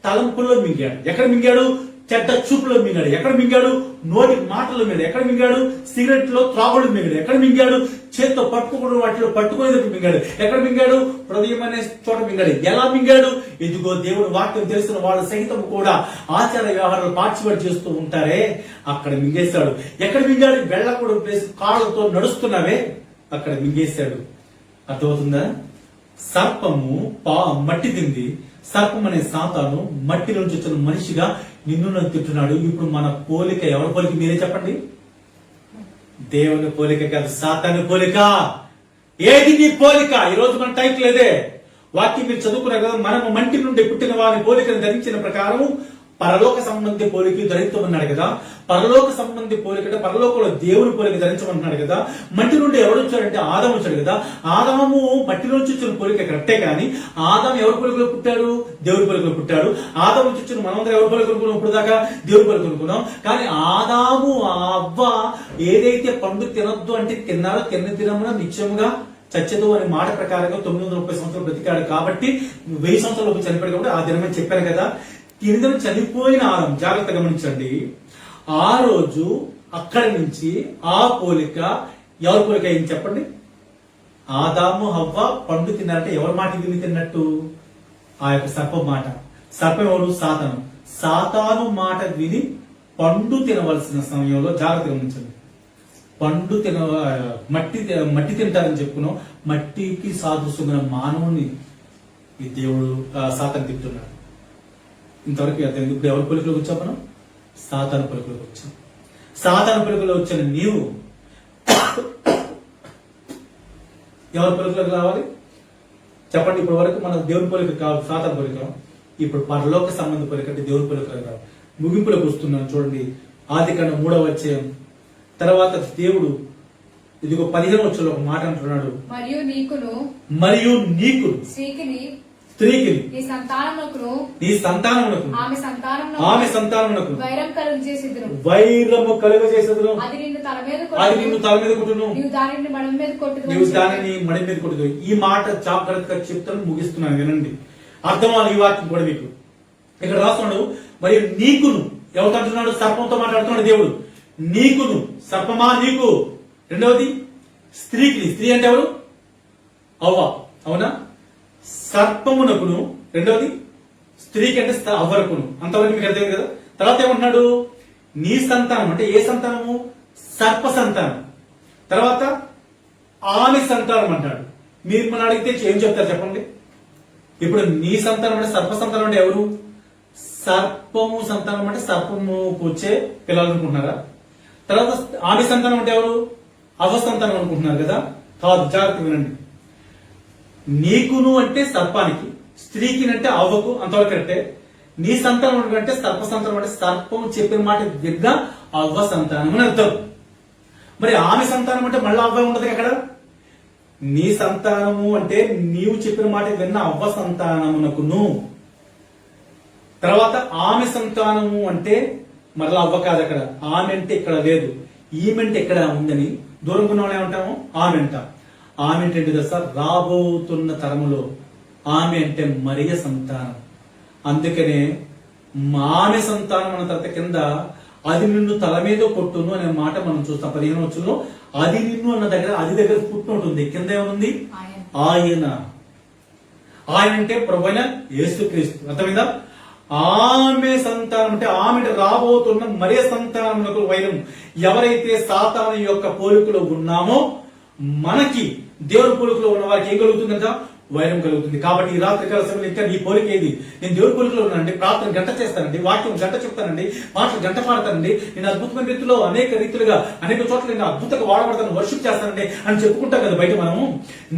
తలంపుల్లో మింగాడు. ఎక్కడ మింగాడు? చెడ్డ చూపులో మింగాడు. ఎక్కడ మింగాడు? నోటి మాటల్లో మింగాడు. ఎక్కడ మింగాడు? సిగరెట్ లో త్రాగుడు మింగాడు. ఎక్కడ మింగాడు? చేత్తో పట్టుకుని వాటిలో పట్టుకునేందుకు మింగాడు. ఎక్కడ మింగాడు? హృదయం అనే చోట మింగాడు. ఎలా మింగాడు? ఇదిగో దేవుడు వాక్యం తెలిసిన వాళ్ళు సహితం కూడా ఆచార వ్యవహారాలు పార్టిసిపేట్ చేస్తూ ఉంటారే, అక్కడ మింగేశాడు. ఎక్కడ మింగాడు? వెళ్ళకూడదు ప్లేస్, కాళ్ళతో నడుస్తున్నావే, అక్కడ మింగేశాడు. అర్థమవుతుందా? సర్పము మట్టి తింది. సర్పం అనే సాతాను మట్టి నుంచి వచ్చిన మనిషిగా నిన్ను తింటున్నాడు. ఇప్పుడు మన పోలిక ఎవరి పోలిక? మీరే చెప్పండి. దేవుని పోలిక కాదు, సాతాను పోలిక. ఏది నీ పోలిక? ఈ రోజు మన టైటిల్ లేదే. వాక్యం మీరు చదువుకున్నారు కదా, మనము మంటి నుండి పుట్టిన వారి పోలికను ధరించిన ప్రకారం పరలోక సంబంధి పోలిక ధరించమన్నాడు కదా. పరలోక సంబంధి పోలిక, పరలోకంలో దేవుని పోలిక ధరించమన్నాడు కదా. మట్టి నుండి ఎవరు వచ్చాడంటే ఆదాము వచ్చాడు కదా. ఆదాము మట్టి నుంచి వచ్చిన పోలిక కరెక్టే, కానీ ఆదాము ఎవరి పోలికలో పుట్టాడు? దేవుని పోలికలో పుట్టాడు. ఆదాము నుంచి వచ్చిన మనందరం ఎవరి పోలిక అనుకున్నాం? ఇప్పుడు దాకా దేవుని పోలిక అనుకున్నాం. కానీ ఆదాము అవ్వ ఏదైతే పండు తినొద్దు అంటే తిన్నారో, తిన్న తినమున నిత్యముగా చచ్చదు అనే మాట ప్రకారంగా 930 సంవత్సరాలు బ్రతికాడు. కాబట్టి 1000 సంవత్సరాలు చనిపోయాడు కాబట్టి ఆ దినమని చెప్పారు కదా. తిరిగి చనిపోయిన ఆదాం, జాగ్రత్త గమనించండి, ఆ రోజు అక్కడి నుంచి ఆ పోలిక ఎవరి పోలిక అయింది చెప్పండి? ఆదాము హవ్వ పండు తిన్నారంటే ఎవరి మాట విని తిన్నట్టు? ఆ యొక్క సర్పం మాట. సర్పం ఎవరు? సాతాను. సాతాను మాట విని పండు తినవలసిన సమయంలో జాగ్రత్త గమనించండి. పండు మట్టి తింటారని చెప్పుకున్నాం. మట్టికి సాదృశ్యమైన మానవుని ఈ దేవుడు సాతాను తింటున్నాడు. ఇంతవరకు ఇప్పుడు ఎవరి పొలికలోకి వచ్చాం? మనం సాతాను పొలికలోకి వచ్చాం. సాతాను పొలికలో వచ్చిన నీవు ఎవరి పొలికలోకి రావాలి చెప్పండి? ఇప్పటి వరకు మన దేవుని పొలిక కాదు, సాతాను పొలిక. ఇప్పుడు పరలోక సంబంధ పొలిక అంటే దేవుని పొలికలోకి రావాలి. ముగింపులోకి వస్తున్నాను చూడండి. ఆదికాండం 3వ అధ్యాయం తర్వాత దేవుడు ఇదిగో 15వ వచనంలో ఒక మాట అంటున్నాడు, మరియు నీకు స్త్రీకి నీ సంతానమునకును నీ సంతానమునకు ఆమె సంతానమునకు వైరం కలుగు చేసిదురు, వైరము కలుగజేసెదను, అది నిన్ను తల మీద అది నిన్ను తల మీద కొట్టును, నీవు దానిని మడం మీద కొట్టుదు. నీవు దానిని మడి మీద కొట్టుదు. ఈ మాట జాగ్రత్తగా చెప్తాను, ముగిస్తున్నాను, వినండి. అర్థమాలి ఈ వాక్యం కూడా మీకు. ఇక్కడ రాస్తున్నాడు, మరి నీకును ఎవరితో అంటున్నాడు? సర్పంతో మాట్లాడుతున్నాడు దేవుడు. నీకును, సర్పమా నీకు. రెండవది స్త్రీకి. స్త్రీ అంటే ఎవరు? అవ్వ. అవునా? సర్పమునకును. రెండవది స్త్రీకి అంటే అవ్వరకును. అంతవరకు మీకు అర్థమైంది కదా. తర్వాత ఏమంటున్నాడు? నీ సంతానం అంటే ఏ సంతానము? సర్ప సంతానం. తర్వాత ఆమె సంతానం అంటాడు. మీరు మన అడిగితే ఏం చెప్తారు చెప్పండి? ఇప్పుడు నీ సంతానం అంటే సర్ప సంతానం అంటే ఎవరు? సర్పము సంతానం అంటే సర్పము కూర్చే పిల్లలు అనుకుంటున్నారా? తర్వాత ఆమె సంతానం అంటే ఎవరు? అవ్వ సంతానం అనుకుంటున్నారు కదా. కాదు, జాగ్రత్త వినండి. నీకును అంటే సర్పానికి, స్త్రీకి అంటే అవ్వకు, అంతవరకు అంటే. నీ సంతానం అంటే సర్ప సంతానం అంటే సర్పం చెప్పిన మాట విన్న అవ్వ సంతానం అని అర్థం. మరి ఆమె సంతానం అంటే మళ్ళీ అవ్వ ఉండదు అక్కడ. నీ సంతానము అంటే నీవు చెప్పిన మాట విన్న అవ్వ సంతానమునకును. తర్వాత ఆమె సంతానము అంటే మరలా అవ్వ కాదు అక్కడ. ఆమె అంటే ఇక్కడ లేదు, ఈమె అంటే ఇక్కడ ఉందని దూరంగా ఉన్న ఏమంటాము? ఆమె అంటాం. ఆమె అంటే తెలుసా? రాబోతున్న తరములో ఆమె అంటే మరియ సంతానం. అందుకనే ఆమె సంతానం అన్న తర్వాత కింద అది నిన్ను తల మీద కొట్టును అనే మాట మనం చూస్తాం 15వ వచనంలో. అది నిన్ను అన్న దగ్గర అది దగ్గర పుట్టినట్టుంది. కింద ఏముంది? ఆయన. ఆయన అంటే ప్రభువైన యేసుక్రీస్తు. అర్థమైందా? ఆమె సంతానం అంటే ఆమె రాబోతున్న మరియ సంతానమునకు వైరం. ఎవరైతే సాతాను యొక్క పోలికలో ఉన్నామో మనకి దేవుని పోలికలో ఉన్న వారికి ఏం కలుగుతుందంట? వైరం కలుగుతుంది. కాబట్టి ఈ రాత్రికాల సమయంలో ఇంకా నీ పోలిక ఏది? నేను దేవుని పోలికలో ఉన్నానండి, ప్రార్థన గంట చేస్తానండి, వాక్యం గంట చెప్తానండి, మాటలు గంట పాడతానండి, నేను అద్భుతమైన రీతిలో అనేక రీతిలుగా అనేక చోట్ల నేను అద్భుతంగా వాడబడతాను, వర్షిప్ చేస్తానండి అని చెప్పుకుంటాం కదా బయట మనము.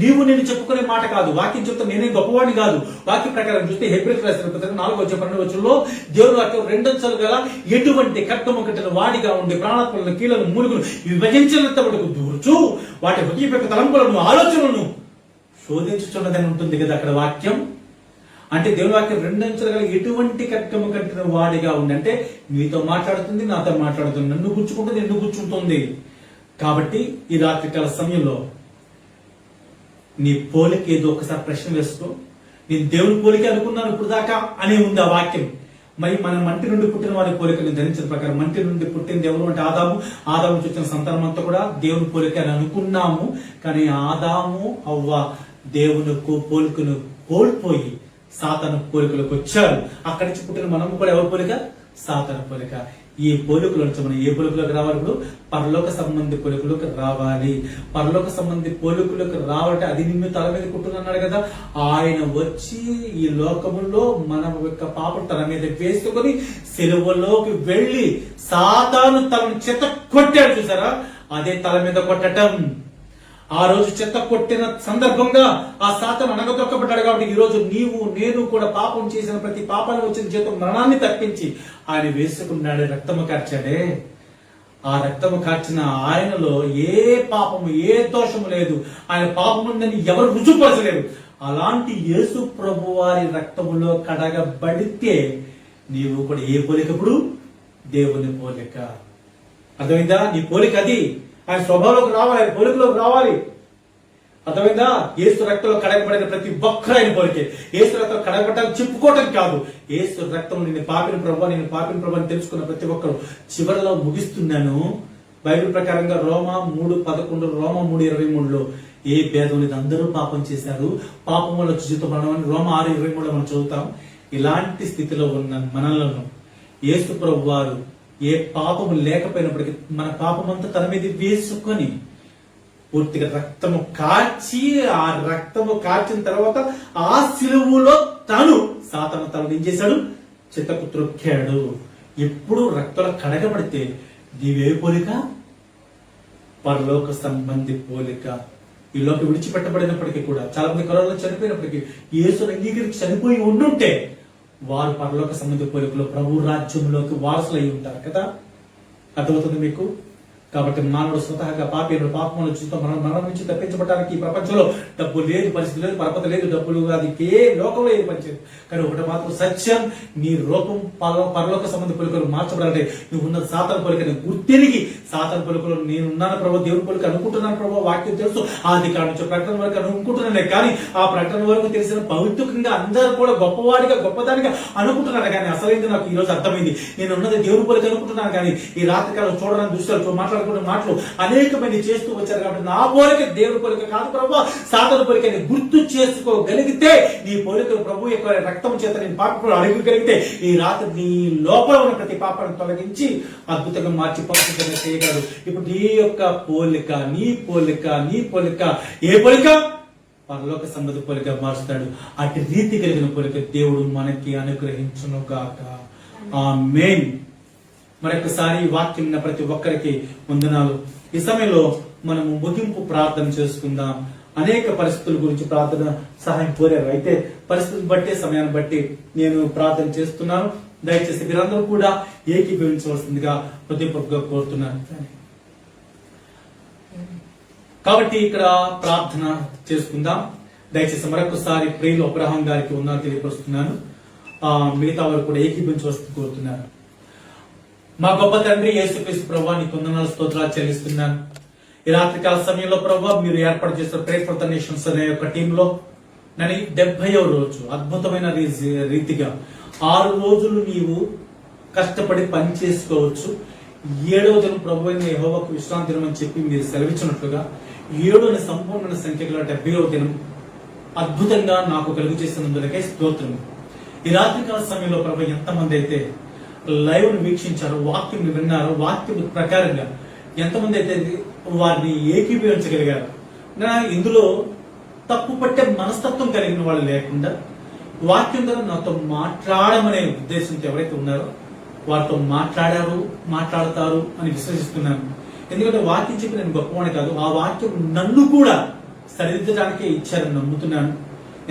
నీవు నేను చెప్పుకునే మాట కాదు, వాక్యం చెప్తా నేనే గొప్పవాడిని కాదు. వాక్యం ప్రకారం చూస్తే హెబ్రీయులకు రాసిన పత్రిక 4:12 దేవుని వాక్యం రెండంచెలు గల ఎటువంటి కట్టము కట్టిన వాడిగా ఉండి ప్రాణాత్మలను కీళ్లను మూలుగును విభజించినంతవరకు దూర్చు వాటి హృదయ తలంపులను ఆలోచనలను శోధించుచున్నదని ఉంటుంది కదా అక్కడ వాక్యం. అంటే దేవుని వాక్యం రెండంచెలుగా ఎటువంటి కట్టము కట్టిన వాడిగా ఉంది అంటే మీతో మాట్లాడుతుంది, నాతో మాట్లాడుతుంది, నన్ను గుచ్చుకుంటుంది, నిన్ను గుచ్చుకుంటుంది. కాబట్టి ఈ రాత్రికాల సమయంలో నీ పోలిక ఏదో ఒకసారి ప్రశ్న వేసుకో. నేను దేవుని పోలిక అనుకున్నాను ఇప్పుడు దాకా అనే ఉంది ఆ వాక్యం. మరి మన మంటి నుండి పుట్టిన వారి పోలికను ధరించిన ప్రకారం మంటి నుండి పుట్టింది ఎవరు అంటే ఆదాము. ఆదాము చూసిన సంతానం అంతా కూడా దేవుని పోలిక అని అనుకున్నాము. కానీ ఆదాము అవ్వ దేవుని పోలికను కోల్పోయి సాతాను పోలికలకు వచ్చారు. అక్కడి నుంచి పుట్టిన మనము కూడా ఎవరి పోలిక? సాతాను పోలిక. ఈ పోలికలు నుంచి మనం ఏ పోలికలోకి రావాలి? ఇప్పుడు పరలోక సంబంధి పోలికలోకి రావాలి. పరలోక సంబంధి పోలికలోకి రావాలంటే అది నిన్ను తల మీద కుట్టున్నాడు కదా. ఆయన వచ్చి ఈ లోకములో మన యొక్క పాపం తన మీద వేసుకొని సిలువలోకి వెళ్లి సాతాను తలను చెత్త కొట్టాడు. చూసారా? అదే తల మీద కొట్టడం. ఆ రోజు చెత్త కొట్టిన సందర్భంగా ఆ సాతాను అనగదొక్కబడ్డాడు. కాబట్టి ఈ రోజు నీవు నేను కూడా పాపం చేసిన ప్రతి పాపాన్ని వచ్చిన జీతం మరణాన్ని తప్పించి ఆయన వేసుకున్నాడే, రక్తము కార్చాడే. ఆ రక్తము కార్చిన ఆయనలో ఏ పాపము ఏ దోషము లేదు. ఆయన పాపం ఉందని ఎవరు రుజుపరచలేరు. అలాంటి యేసు ప్రభు వారి రక్తములో కడగబడితే నీవు కూడా ఏ పోలికప్పుడు? దేవుని పోలిక. అర్థమైందా? నీ పోలిక అది. ఆయన స్వభావంలోకి రావాలి, ఆయన పోలికలోకి రావాలి. అర్థమైందా? యేసు రక్తంలో కడగబడిన ప్రతి ఒక్కరు ఆయన పోలికే. యేసు రక్తం కడగబడ్డానికి చెప్పుకోవటం కాదు. యేసు రక్తం నేను పాపిన ప్రభు అని తెలుసుకున్న ప్రతి ఒక్కరు చివరిలో ముగిస్తున్నాను. బైబిల్ ప్రకారంగా రోమా 3:11, రోమా 3:23 ఏ భేదం లేదు, అందరూ పాపం చేశారు, పాపం వల్ల జీవితం మరణం రోమా 6:23 మనం చదువుతాం. ఇలాంటి స్థితిలో ఉన్న మనలను యేసు ప్రభు వారు ఏ పాపము లేకపోయినప్పటికీ మన పాపమంతా తన మీద వేసుకొని పూర్తిగా రక్తము కార్చి, ఆ రక్తము కార్చిన తర్వాత ఆ సిలువులో తను సాతాను తలను ఏం చేశాడు? చిత్తకు త్రొక్కాడు. ఎప్పుడు రక్తంలో కడగబడితే నీవే పోలిక? పరలోక సంబంధి పోలిక. ఈ లోకి విడిచిపెట్టబడినప్పటికీ కూడా చాలా మంది కరోనా చనిపోయినప్పటికీ యేసును అంగీకరించి చనిపోయి ఉండుంటే వారు పరలోక సంబంధి పోలికలో ప్రభు రాజ్యంలోకి వారసులు అయి ఉంటారు కదా. అర్థమవుతుంది మీకు? కాబట్టి మానవుడు స్వతహాగా పాపముల జీవితం మరణం నుంచి తప్పించబడడానికి ఈ ప్రపంచంలో డబ్బు లేదు, పరిస్థితి లేదు, పరపత లేదు, డబ్బులు అది లోకంలో ఏది పనిచేయదు. కానీ ఒకటి మాత్రం సత్యం, నీ రూపం పరలోక సంబంధ పొలికలు మార్చబడాలంటే నువ్వు ఉన్న సాతాను పొలికని గుర్తిరిగి సాతాను పొలికలు నేనున్నాను ప్రభు, దేవుని పొలిక అనుకుంటున్నాను ప్రభు, వాక్యం తెలుసు ఆది కాడి నుంచి ప్రకటన వరకు అనుకుంటున్నానే. కానీ ఆ ప్రకటన వరకు తెలిసిన భౌతికంగా అందరూ కూడా గొప్పవాడిగా గొప్పదానిగా అనుకుంటున్నారు. కానీ అసలైంది నాకు ఈ రోజు అర్థమైంది. నేను ఉన్నది దేవుని పొలిక అనుకుంటున్నాను. కానీ ఈ రాత్రికాలం చూడడానికి దృష్టిలో మాట్లాడుకునే మాటలు అనేకమంది చేస్తూ వచ్చారు. కాబట్టి నా పోలిక దేవుని పోలిక కాదు ప్రభు, సాతాను పోలికని గుర్తు చేసుకోగలిగితే నీ పోలిక ప్రభు యొక్క రక్తం చేత నేను పాప అడగగలిగితే ఈ రాత్రి నీ లోపల ఉన్న ప్రతి పాపాన్ని తొలగించి అద్భుతంగా మార్చి పంపించడం చేయగలడు. ఇప్పుడు నీ యొక్క పోలిక, నీ పోలిక ఏ పోలిక? పరలోక సంబంధ పోలిక మారుస్తాడు. అటు రీతి కలిగిన పోలిక దేవుడు మనకి అనుగ్రహించును గాక. ఆమేన్. మరొకసారి వాక్యం ఉన్న ప్రతి ఒక్కరికి వందనాలు. ఈ సమయంలో మనము ముగింపు ప్రార్థన చేసుకుందాం. అనేక పరిస్థితుల గురించి ప్రార్థన సహాయం కోరారు. అయితే పరిస్థితులు బట్టి సమయాన్ని బట్టి నేను ప్రార్థన చేస్తున్నాను. దయచేసి మీరందరూ కూడా ఏకీభవించవలసిందిగా హృదయపూర్వకంగా కోరుతున్నాను. కాబట్టి ఇక్కడ ప్రార్థన చేసుకుందాం. దయచేసి మరొకసారి ప్రియులు అబ్రహాం గారికి ఉన్నారని తెలియపరుస్తున్నాను. మిగతా వారు కూడా ఏకీభవించవలసింది కోరుతున్నారు. మా గొప్ప తండ్రి యేసుక్రీస్తు ప్రభువా, నీకు వందనాలు స్తోత్రాలు చెల్లిస్తున్నాను. ఈ రాత్రికాల సమయంలో ప్రభువా, మీరు ఏర్పాటు చేసిన ప్రేయర్ ఫర్ ద నేషన్స్ అనే యొక్క టీంలో నన్ను 70వ రోజు అద్భుతమైన రీతిగా 6 రోజులు నీవు కష్టపడి పని చేసుకోవచ్చు. 7వ దినం ప్రభువైన యెహోవాకు విశ్రాంతి దినం అని చెప్పి మీరు సెలవిచ్చినట్లుగా 7 అనే సంపూర్ణ సంఖ్య గల 70వ దినం అద్భుతంగా నాకు కలుగు చేసినందుకే స్తోత్రం. ఈ రాత్రికాల సమయంలో ప్రభు ఎంతమంది అయితే లైవ్ ను వీక్షించారు, వాక్యం విన్నారు, వాక్యం ప్రకారంగా ఎంతమంది అయితే వారిని ఏకీభవించగలిగారు. ఇందులో తప్పు పట్టే మనస్తత్వం కలిగిన వాళ్ళు లేకుండా వాక్యం ద్వారా నాతో మాట్లాడమనే ఉద్దేశంతో ఎవరైతే ఉన్నారో వారితో మాట్లాడతారు అని విశ్వసిస్తున్నాను. ఎందుకంటే వాక్యం చెప్పి నేను గొప్పవాడిని కాదు, ఆ వాక్యం నన్ను కూడా సరిదిద్దడానికే ఇచ్చారని నమ్ముతున్నాను.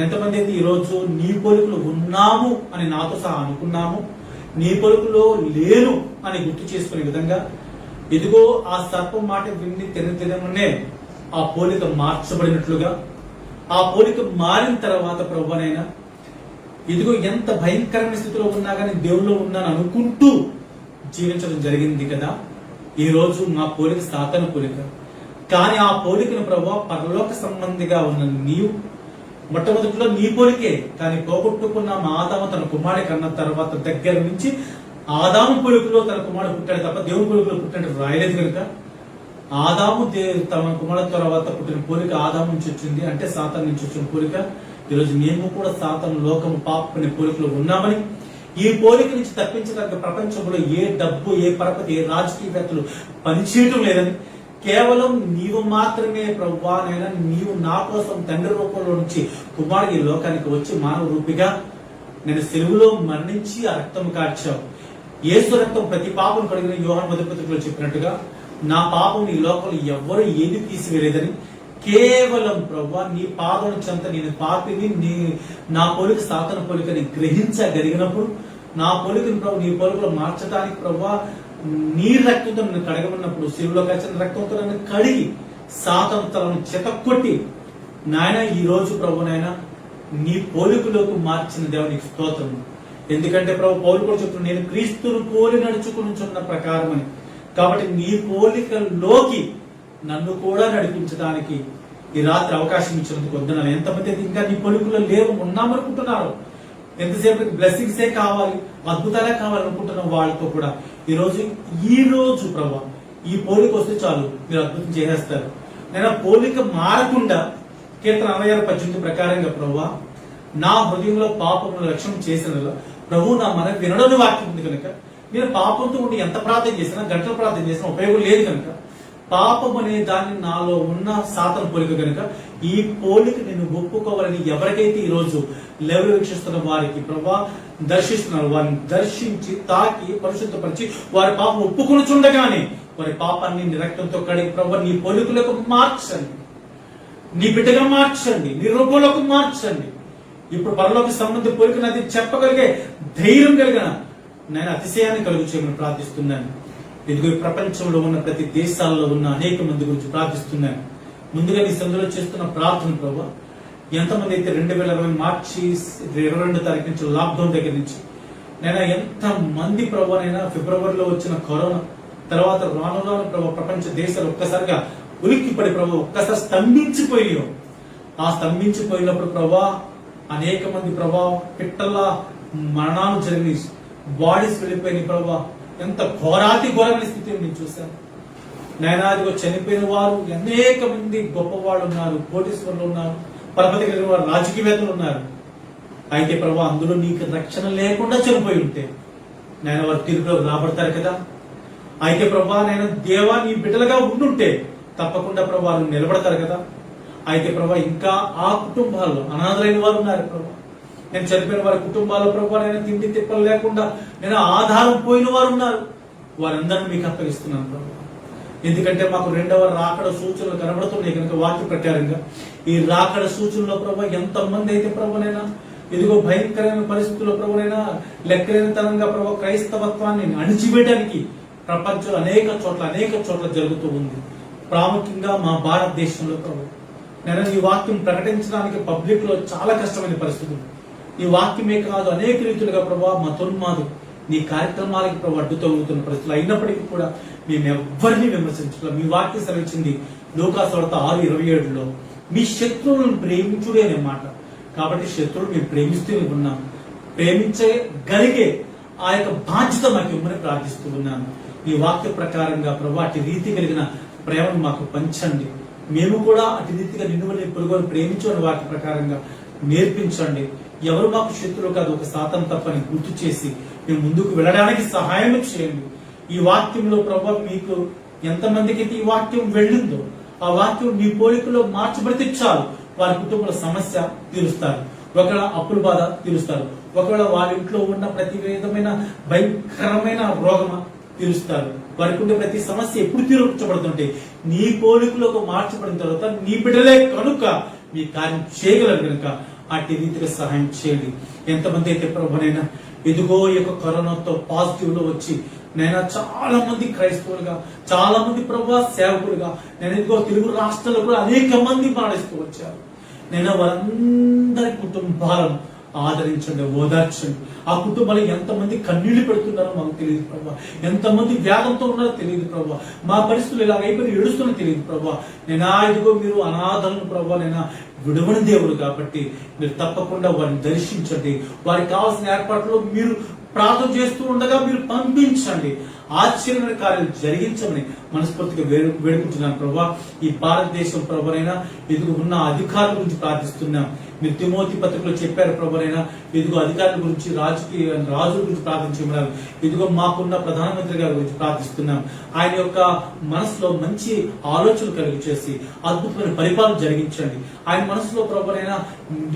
ఎంతమంది అయితే ఈ రోజు నీ పోలికలు ఉన్నాము అని నాతో సహా అనుకున్నాము, నీ పొలుకులో లేను అని గుర్తు చేసుకునే విధంగా ఇదిగో ఆ సర్పం మాట విని తిననే ఆ పోలిక మార్చబడినట్లుగా, ఆ పోలిక మారిన తర్వాత ప్రభువనైనా ఇదిగో ఎంత భయంకరమైన స్థితిలో ఉన్నా కానీ దేవుల్లో ఉన్నాను అనుకుంటూ జీవించడం జరిగింది కదా. ఈ రోజు మా పోలిక సాతాను పోలిక. కానీ ఆ పోలికను ప్రభువా పరలోక సంబంధిగా ఉన్న నీవు మొట్టమొదటిలో నీ పోలికే, కానీ పోగొట్టుకున్న మా ఆదాము తన కుమారుడి కన్న తర్వాత దగ్గర నుంచి ఆదాము పొలుకులో తన కుమారుడు పుట్టాడు తప్ప దేవుని పొలుకులో పుట్టినట్టు రాయలేదు కనుక ఆదాము తన కుమారుడు తర్వాత పుట్టిన పోలిక ఆదాము నుంచి వచ్చింది, అంటే సాతాను నుంచి వచ్చిన పోలిక. ఈరోజు మేము కూడా సాతాను లోకము పాపని పోలికలో ఉన్నామని, ఈ పోలిక నుంచి తప్పించడానికి ప్రపంచంలో ఏ డబ్బు, ఏ పరపతి, ఏ రాజకీయవేత్తలు పనిచేయటం లేదని, కేవలం నీవు మాత్రమే ప్రభువానైనా నీవు నా కోసం తండ్రి రూపంలో నుంచి కుమారుడు ఈ లోకానికి వచ్చి మానవ రూపిగా నేను సెలువులో మరణించి ఆ రక్తం కార్చావు. యేసు రక్తం ప్రతి పాపం కడిగిన యోహాను మొదటి పత్రికలో చెప్పినట్టుగా నా పాపం ఈ లోకంలో ఎవ్వరూ ఏది తీసివేయలేదని, కేవలం ప్రభువా నీ పాదం చెంత నేను పాపిని, నా పోలిక సాతాను పోలికని గ్రహించగలిగినప్పుడు నా పోలికని ప్రభు నీ పోలికలో మార్చడానికి ప్రభువా నీ రక్తంతో నన్ను కడగమన్నప్పుడు శిలువలో కలిసిన రక్తంతో నన్ను కడిగి సాతాను తలను చెతక్కొట్టి నాయన ఈ రోజు ప్రభు నాయన నీ పోలికలోకి మార్చిన దేవునికి స్తోత్రం. ఎందుకంటే ప్రభు పౌలు కూడా చెప్తున్నాడు, నేను క్రీస్తును పోలి నడుచుకున్న ప్రకారం అని. కాబట్టి నీ పోలికలోకి నన్ను కూడా నడిపించడానికి ఈ రాత్రి అవకాశం ఇచ్చినందుకు వద్దన్నాను. ఎంతమంది ఇంకా నీ పోలికలో లేవు ఉన్నామనుకుంటున్నారు, ఎంతసేపు బ్లెస్సింగ్సే కావాలి, అద్భుతాలే కావాలనుకుంటున్న వాళ్ళతో కూడా ఈ రోజు ప్రభా ఈ పోలిక వస్తే చాలు మీరు అద్భుతం చేసేస్తారు. నేను పోలిక మారకుండా కీర్తన 66:18 ప్రకారంగా ప్రభా నా హృదయంలో పాపమును లక్ష్యం చేసిన ప్రభు నా మన వినడని వాక్యం ఉంది కనుక నేను పాపంతో ఉండి ఎంత ప్రార్థన చేసినా గంటలు ప్రార్థన చేసినా ఉపయోగం లేదు కనుక పాపం అనే దాన్ని నాలో ఉన్న సాతాను పోలిక కనుక ఈ పోలిక నేను ఒప్పుకోవాలని ఎవరికైతే ఈ రోజు లెవెల్ వీక్షిస్తున్న వారికి ప్రభా దర్శిస్తున్నారు, వారిని దర్శించి తాకి పరిశుద్ధపరిచి వారి పాపం ఒప్పుకొని చుండగానే వారి పాపాన్ని నీ రక్తంతో కడిగి ప్రభా నీ పోలికలకు మార్చండి, నీ బిడ్డగా మార్చండి, నీ రూపంలోకి మార్చండి. ఇప్పుడు పరలోకి సంబంధ పోలికను అది చెప్పగలిగే ధైర్యం కలిగిన నేను అతిశయాన్ని కలుగు చేయమని ప్రార్థిస్తున్నాను. ఇదిగో ఈ ప్రపంచంలో ఉన్న ప్రతి దేశాల్లో ఉన్న అనేక మంది గురించి ప్రార్థిస్తున్నాను. ముందుగా నీ సందులో చేస్తున్న ప్రార్థన ప్రభా, ఎంతమంది అయితే 2020 మార్చి 22 తారీఖు నుంచి లాక్డౌన్ దగ్గర నుంచి నేను ఎంత మంది ప్రభానైనా ఫిబ్రవరిలో వచ్చిన కరోనా తర్వాత రాను రాను ప్రభావ ప్రపంచ దేశాలు ఒక్కసారిగా ఉలిక్కిపడి ప్రభావ ఒక్కసారి స్తంభించిపోయాం. ఆ స్తంభించిపోయినప్పుడు ప్రభా అనేక మంది ప్రభా పిట్టల మరణాలు జరిగి బాడీస్ వెళ్ళిపోయిన ప్రభా ఎంత ఘోరాతి ఘోరమైన స్థితిని నేను చూశాను. నైనాదిగా చనిపోయిన వారు అనేక మంది గొప్పవాళ్ళు ఉన్నారు, కోటీశ్వరులు ఉన్నారు, పరపతి కలిగిన వారు, రాజకీయవేత్తలు ఉన్నారు. అయితే ప్రభా అందులో నీకు రక్షణ లేకుండా చనిపోయి ఉంటే నేను వారి తీర్పులోకి రాబడతారు కదా. అయితే ప్రభా నేను దేవా నీ బిడ్డలుగా ఉండుంటే తప్పకుండా ప్రభా వారు నిలబడతారు కదా. అయితే ప్రభా ఇంకా ఆ కుటుంబాల్లో అనాథలైన వారు ఉన్నారు ప్రభా. నేను చనిపోయిన వారి కుటుంబాల్లో ప్రభా నేను తిండి తిప్పలు లేకుండా నేను ఆధారం పోయిన వారు ఉన్నారు. వారందరినీ మీకు అప్పగిస్తున్నాను ప్రభా. ఎందుకంటే మాకు రెండవ రాకడ సూచనలు కనబడుతున్నాయి కనుక వాక్య ప్రకారంగా ఈ రాకడ సూచనలో ప్రభా ఎంతమంది అయితే ప్రభునైనా ఇదిగో భయంకరమైన పరిస్థితుల్లో ప్రభునైనా లెక్కలేనితనంగా ప్రభా క్రైస్తవత్వాన్ని అణిచివేయడానికి ప్రపంచంలో అనేక చోట్ల జరుగుతూ ఉంది. ప్రాముఖ్యంగా మా భారతదేశంలో ప్రభు నేను ఈ వాక్యం ప్రకటించడానికి పబ్లిక్ లో చాలా కష్టమైన పరిస్థితులు. ఈ వాక్యమే కాదు అనేక రీతులుగా ప్రభావ మతోన్మాదు నీ కార్యక్రమాలకి ప్రభావ అడ్డు తగులుతున్న పరిస్థితులు అయినప్పటికీ కూడా మేము ఎవరిని విమర్శించలేదు. మీ వాక్యం సెలవిచ్చింది లూకాసు వార్త 6:27లో మీ శత్రువులను ప్రేమించుడే అనే మాట. కాబట్టి శత్రువులు మేము ప్రేమిస్తూ ఉన్నాం. ప్రేమించగలిగే ఆ యొక్క బాధ్యత మాకు ఇవ్వమని ప్రార్థిస్తూ ఉన్నాను. ఈ వాక్య ప్రకారంగా ప్రభు అటు రీతి కలిగిన ప్రేమను మాకు పంచండి. మేము కూడా అటు రీతిగా నిన్ను పొరుగుని ప్రేమించని వాక్య ప్రకారంగా నేర్పించండి. ఎవరు మాకు శత్రువులు కాదు, ఒక శాతం తప్పని గుర్తు చేసి మేము ముందుకు వెళ్ళడానికి సహాయం చేయండి. ఈ వాక్యంలో ప్రభు మీకు ఎంతమందికి ఈ వాక్యం వెళ్ళిందో ఆ వాక్యం మీ పోలికలో మార్చబడితే చాలు వారి కుటుంబాల సమస్య తీరుస్తారు. ఒకవేళ అప్పుల బాధ తీరుస్తారు. ఒకవేళ వారి ఇంట్లో ఉన్న ప్రతి విధమైన భయంకరమైన రోగమ తీరుస్తారు. వారికి ఉండే ప్రతి సమస్య ఎప్పుడు తీర్చబడుతుంటే నీ పోలికలోకి మార్చబడిన తర్వాత నీ బిడ్డలే కనుక మీ కార్యం చేయగలరు కనుక అట్టి రీతిగా సహాయం చేయండి. ఎంతమంది అయితే ప్రభునైనా ఎదుగో ఈ యొక్క కరోనాతో పాజిటివ్ లో వచ్చి నైనా చాలా మంది క్రైస్తవులుగా, చాలా మంది ప్రభు సేవకులుగా నేను ఎదుగో తెలుగు రాష్ట్రాల్లో కూడా అనేక మంది మరణిస్తూ వచ్చారు. నేను వారందరి కుటుంబాలను ఆదరించండి, ఓదార్చండి. ఆ కుటుంబాలు ఎంతమంది కన్నీళ్లు పెడుతున్నారో మాకు తెలియదు ప్రభా. ఎంతమంది వ్యాధంతో ఉన్నారో తెలియదు ప్రభా. మా పరిస్థితులు ఇలా అయిపోయి ఏడుస్తున్నా తెలియదు ప్రభా. నేనా ఇదిగో మీరు అనాథలను ప్రభా నైనా విడవని దేవుడు కాబట్టి మీరు తప్పకుండా వారిని దర్శించండి. వారికి కావాల్సిన ఏర్పాట్లు మీరు ప్రార్థన చేస్తూ ఉండగా మీరు పంపించండి. ఆశ్చర్యమైన కార్యాలు జరిగించమని మనస్ఫూర్తిగా వేడుకుంటున్నాను ప్రభా. ఈ భారతదేశం ప్రభునైనా ఎదుగు ఉన్న అధికారుల గురించి ప్రార్థిస్తున్నాం. మీరు తిమోతి పత్రికలో చెప్పారు ప్రభునైనా ఎదుగు అధికారుల గురించి, రాజుల గురించి ప్రార్థించమన్నారు. ఎదుగో మాకున్న ప్రధానమంత్రి గారి గురించి ప్రార్థిస్తున్నాం. ఆయన యొక్క మనసులో మంచి ఆలోచనలు కలిగి చేసి అద్భుతమైన పరిపాలన జరిగించండి. ఆయన మనసులో ప్రభునైనా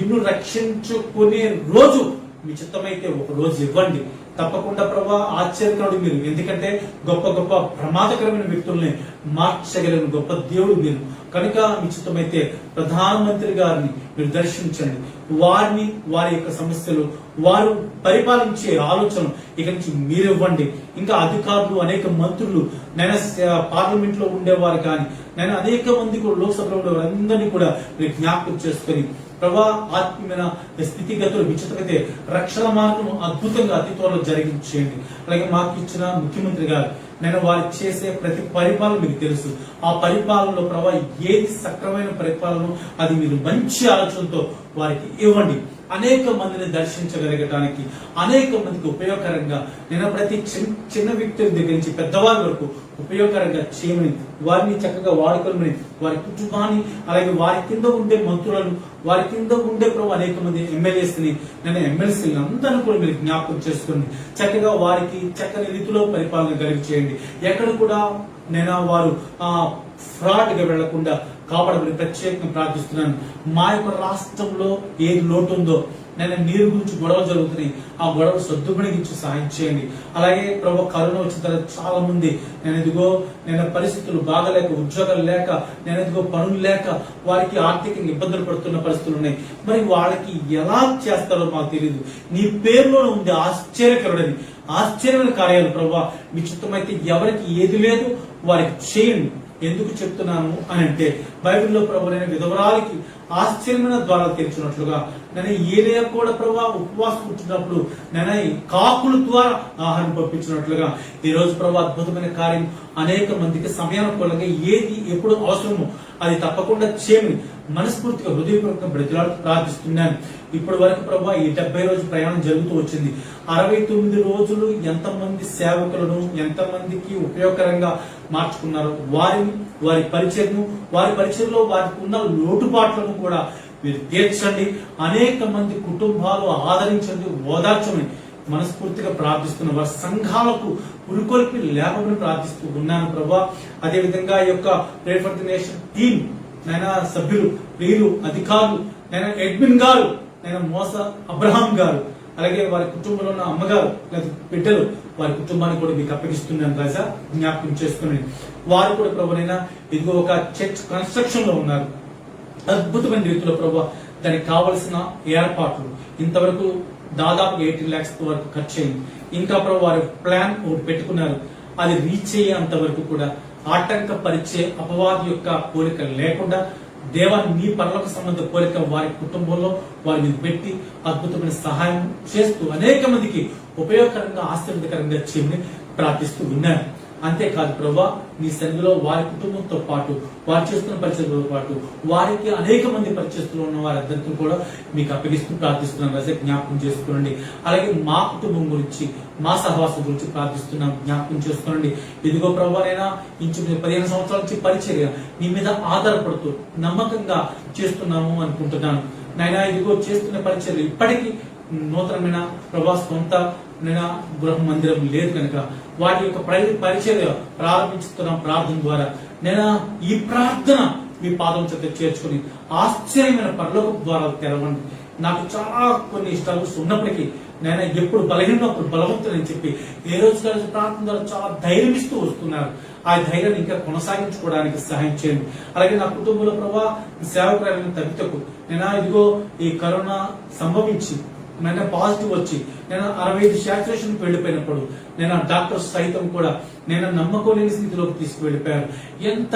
నిన్ను రక్షించుకునే రోజు మీ చిత్తమైతే ఒక రోజు ఇవ్వండి. తప్పకుండా ప్రభా ఆశ్చర్యకరుడు మీరు. ఎందుకంటే గొప్ప గొప్ప ప్రమాదకరమైన వ్యక్తుల్ని మార్చగలిగిన గొప్ప దేవుడు మీరు కనుక మీ చిత్తమైతే ప్రధానమంత్రి గారిని మీరు దర్శించండి. వారిని వారి యొక్క సమస్యలు వారు పరిపాలించే ఆలోచన ఇక నుంచి మీరు ఇవ్వండి. ఇంకా అధికారులు, అనేక మంత్రులు, నేను పార్లమెంట్ లో ఉండేవారు కానీ నేను అనేక మంది కూడా లోక్సభలో ఉండేవారు అందరినీ కూడా మీరు జ్ఞాపకం చేసుకుని ప్రభా ఆత్మీయమైన స్థితిగతులు విచితమైతే రక్షణ మార్గం అద్భుతంగా అతి త్వరలో జరిగించేయండి. అలాగే మాకు ఇచ్చిన ముఖ్యమంత్రి గారు నేను వారికి చేసే ప్రతి పరిపాలన మీకు తెలుసు. ఆ పరిపాలనలో ప్రభా ఏది సక్రమైన పరిపాలన అది మీరు మంచి ఆలోచనతో వారికి ఇవ్వండి. అనేక మందిని దర్శించగలగటానికి, అనేక మందికి ఉపయోగకరంగా నేను ప్రతి చిన్న వ్యక్తుల దగ్గర నుంచి పెద్దవారి వరకు ఉపయోగకరంగా చేయమని, వారిని చక్కగా వాడుకోమని, వారి కుటుంబాన్ని అలాగే వారి కింద ఉండే మంత్రులను, వారి కింద ఉండే ప్రభు అనేక మంది ఎమ్మెల్యేస్ని, నేను ఎమ్మెల్సీలను అందరినీ కూడా మీరు జ్ఞాపకం చేసుకోండి. చక్కగా వారికి చక్కని రీతిలో పరిపాలన కలిగి చేయండి. ఎక్కడ కూడా నేను వారు ఫ్రాడ్ గా వెళ్లకుండా కాపాడమని ప్రత్యేకంగా ప్రార్థిస్తున్నాను. మా యొక్క రాష్ట్రంలో ఏది లోటు ఉందో నేను నీరు గురించి గొడవలు జరుగుతున్నాయి, ఆ గొడవలు సర్దుమణిగించి సహాయం చేయండి. అలాగే ప్రభు కరోనా వచ్చిన తర్వాత చాలా మంది నేను పరిస్థితులు బాగలేక, ఉద్యోగాలు లేక, నేను పనులు లేక వారికి ఆర్థికంగా ఇబ్బందులు పడుతున్న పరిస్థితులు ఉన్నాయి. మరి వాళ్ళకి ఎలా చేస్తారో మాకు తెలియదు. నీ పేరులోనే ఉంది ఆశ్చర్యకరుడని, ఆశ్చర్యమైన కార్యాలు ప్రభు. మీ చిత్తమైతే ఎవరికి ఏది లేదు వారికి చేయండి. ఎందుకు చెప్తున్నాను అని అంటే బైబిల్లో ప్రభు నేను విధవరాలకి ఆశ్చర్యమైన ద్వారాలు తెరిచినట్లుగా నేను ఏలియా కూడా ప్రభు ఉపవాసం కూర్చున్నప్పుడు నేను కాకుల ద్వారా ఆహారం పంపించినట్లుగా ఈ రోజు ప్రభు అద్భుతమైన కార్యం అనేక మందికి సమయానుకూలంగా ఏది ఎప్పుడు అవసరమో అది తప్పకుండా చేయమని మనస్ఫూర్తిగా హృదయపూర్వకంగా బ్రతిలాడు ప్రార్థిస్తున్నాను. ఇప్పటి వరకు ప్రభు ఈ 70 రోజు ప్రయాణం జరుగుతూ వచ్చింది. 69 రోజులు ఎంతమంది సేవకులను ఎంతమందికి ఉపయోగకరంగా మార్చుకున్నారు, వారి పరిచయంలో వారికి ఉన్న లోటుపాట్లను కూడా మీరు తీర్చండి. అనేక మంది కుటుంబాలు ఆదరించండి, ఓదార్చమని మనస్ఫూర్తిగా ప్రార్థిస్తున్న వారి సంఘాలకు పురుకొల్పి లేపమని ప్రార్థిస్తూ ఉన్నాను ప్రభా. అదే విధంగా ఈ యొక్క prayer for the nation team నైనా సభ్యులు, ప్రియులు, అధికారులు, నేను ఎడ్మిన్ గారు, నేను మోస అబ్రహాం గారు, అలాగే వారి కుటుంబంలో ఉన్న అమ్మగారు లేదా బిడ్డలు, వారి కుటుంబాన్ని కూడా మీకు అప్పగిస్తున్నాను రాజా. జ్ఞాపకం చేసుకుని వారు కూడా ప్రభునైనా ఇదిగో ఒక చర్చ్ కన్స్ట్రక్షన్ లో ఉన్నారు. అద్భుతమైన రీతిలో ప్రభు దానికి కావలసిన ఏర్పాట్లు ఇంతవరకు దాదాపు 18 lakhs వరకు ఖర్చు అయింది. ఇంకా ప్రభు వారి ప్లాన్ ఒకటి పెట్టుకున్నారు. అది రీచ్ అయ్యేంత వరకు కూడా ఆటంకపరిచే అపవాది యొక్క కోరిక లేకుండా దేవాన్ని మీ పరలోక సంబంధ కోరిక వారి కుటుంబంలో వారి మీద పెట్టి అద్భుతమైన సహాయం చేస్తూ అనేక మందికి ఉపయోగకరంగా ఆశ్చర్యకరంగా చేయమని ప్రార్థిస్తూ ఉన్నారు. అంతేకాదు ప్రభా, నీ సన్నిధిలో వారి కుటుంబంతో పాటు వారు చేస్తున్న పరిచయంతో పాటు వారికి అనేక మంది పరిచయస్తులు ఉన్న వారందరికీ కూడా మీకు అప్పగిస్తూ ప్రార్థిస్తున్నాను రాజా. జ్ఞాపకం చేసుకోండి. అలాగే మా కుటుంబం గురించి, మా సహవాసం గురించి ప్రార్థిస్తున్నాం, జ్ఞాపకం చేసుకోండి. ఇదిగో ప్రభానైనా ఇంచుమించు 15 సంవత్సరాల నుంచి పరిచర్య నీ మీద ఆధారపడుతూ నమ్మకంగా చేస్తున్నాము అనుకుంటున్నాను నాయనా. ఇదిగో చేస్తున్న పరిచర్యలు ఇప్పటికీ నూతనమైన ప్రభా సొంత గృహ మందిరం లేదు కనుక వాటి యొక్క పరిచర్య ప్రారంభించుతున్నాం ప్రార్థన ద్వారా. నేను ఈ ప్రార్థన మీ పాదం చేత చేర్చుకుని ఆశ్చర్యమైన పరలోక ద్వారాలు తెరవండి. నాకు చాలా కొన్ని ఇష్టాలు ఉన్నప్పటికీ నేను ఎప్పుడు బలహీనప్పుడు బలవంతులని చెప్పి ఏ రోజు ప్రార్థన ద్వారా చాలా ధైర్యం ఇస్తూ వస్తున్నారు. ఆ ధైర్యాన్ని ఇంకా కొనసాగించుకోవడానికి సహాయం చేయండి. అలాగే నా కుటుంబంలో ప్రభావ సేవకురాలను తగ్గితకు నేను ఇదిగో ఈ కరోనా సంభవించి నేను పాజిటివ్ వచ్చి నేను 65 శాచురేషన్ వెళ్ళిపోయినప్పుడు నేను డాక్టర్స్ సైతం కూడా నేను నమ్మకోలేని స్థితిలోకి తీసుకువెళ్ళిపోయారు. ఎంత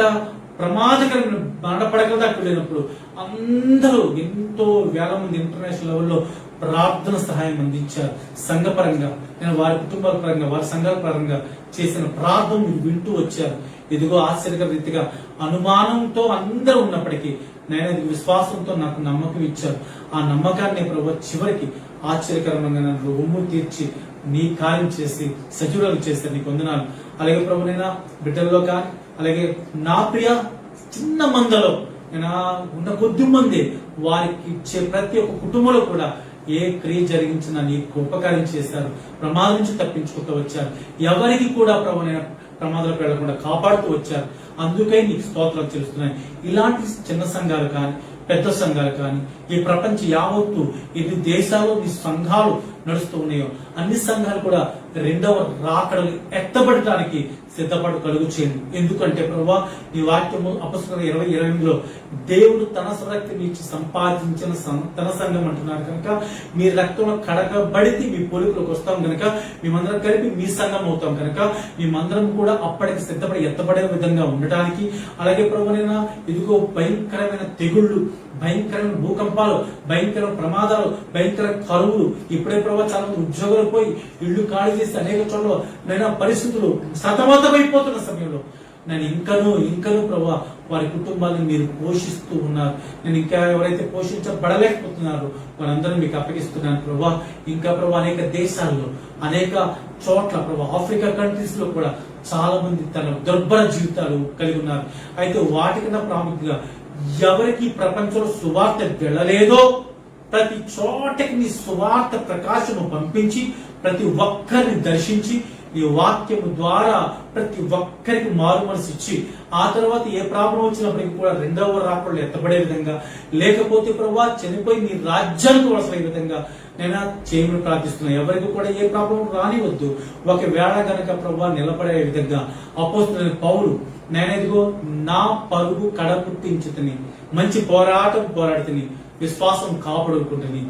ప్రమాదకరమైన మరణపడక దాకా వెళ్ళినప్పుడు అందరూ ఎంతో వేల మంది ఇంటర్నేషనల్ లెవెల్లో ప్రార్థన సహాయం అందించారు. సంఘపరంగా నేను వారి కుటుంబాల పరంగా వారి సంఘాల పరంగా చేసిన ప్రార్థన మీరు వింటూ వచ్చారు. ఇదిగో ఆశ్చర్యకర రీతిగా అనుమానంతో అందరూ ఉన్నప్పటికీ నేను విశ్వాసంతో నాకు నమ్మకం ఇచ్చారు. ఆ నమ్మకాన్ని ప్రభు చివరికి ఆశ్చర్యకరంగా నన్ను రొమ్ము తీర్చి నీ కార్యం చేసి సజీవులు చేశారు. నీకు వందనాలు. అలాగే ప్రభునైనా బిడ్డల్లో కానీ అలాగే నా ప్రియ చిన్న మందలో నేను ఉన్న కొద్ది మంది వారికి ఇచ్చే ప్రతి ఒక్క కుటుంబంలో కూడా ఏ క్రియ జరిగించినా నీకు ఉపకారం చేశారు. ప్రమాదం నుంచి తప్పించుకుంటూ వచ్చారు. ఎవరికి కూడా ప్రభునైనా ప్రమాదాలకు వెళ్లకుండా కాపాడుతూ వచ్చారు. అందుకే నీకు స్తోత్రాలు చెల్లిస్తున్నాయి. ఇలాంటి చిన్న సంఘాలు కానీ పెద్ద సంఘాలు కానీ ఈ ప్రపంచ యావత్తు ఎన్ని దేశాల్లో నీ సంఘాలు నడుస్తూ ఉన్నాయో అన్ని సంఘాలు కూడా రెండవ రాకడలు ఎత్తబడటానికి సిద్ధపడు కలుగు చేయండి. ఎందుకంటే ప్రభా నీ వాక్యము అపొస్తలుల 20:28లో దేవుడు తన రక్తం ఇచ్చి సంపాదించిన తన సంఘం అంటున్నారు కనుక మీ రక్తంలో కడగబడితే మీ పోలికలకు వస్తాం కనుక మేమందరం కలిపి మీ సంఘం అవుతాం కనుక మేమందరం కూడా అప్పటికి సిద్ధపడి ఎత్తబడే విధంగా ఉండటానికి అలాగే ప్రభునైనా ఇదిగో భయంకరమైన తెగుళ్లు, భయంకరమైన భూకంపాలు, భయంకరమైన ప్రమాదాలు, భయంకర కరువులు, ఇప్పుడే ప్రభావ చాలా మంది ఉద్యోగాలు పోయి ఇళ్లు ఖాళీ చేసి అనేక చోట్ల నైనా పరిస్థితులు సతమతమైపోతున్న సమయంలో నేను ఇంకనూ ప్రభా వారి కుటుంబాన్ని మీరు పోషిస్తూ ఉన్నారు. నేను ఇంకా ఎవరైతే పోషించబడలేకపోతున్నారో వారందరూ మీకు అప్పగిస్తున్నాను ప్రభా. ఇంకా ప్రభా అనేక దేశాల్లో అనేక చోట్ల ప్రభా ఆఫ్రికా కంట్రీస్ లో కూడా చాలా మంది తన దుర్భర జీవితాలు కలిగి ఉన్నారు. అయితే వాటికన్నా ప్రాముఖ్యంగా ఎవరికి ప్రపంచంలో సువార్త వెళ్ళలేదో ప్రతి చోటకి నీ సువార్త ప్రకాశము పంపించి ప్రతి ఒక్కరిని దర్శించి ఈ వాక్యము ద్వారా ప్రతి ఒక్కరికి మారు మనసు ఇచ్చి ఆ తర్వాత ఏ ప్రాబ్లం వచ్చినప్పటికీ కూడా రెండవ రాకడలో ఎత్తబడే విధంగా, లేకపోతే ప్రభువా చనిపోయి నీ రాజ్యానికి వలసలే విధంగా నేను చేయమని ప్రార్థిస్తున్నాను. ఎవరికి కూడా ఏ ప్రాబ్లం రానివద్దు. ఒకవేళ గనక ప్రభువా నిలబడే విధంగా అపోస్తలుడైన పౌలు, నేనెదిగో నా పరుగు కడపుట్టించుతని, మంచి పోరాటం పోరాడుతుని, విశ్వాసం కాపాడుకుంటుని,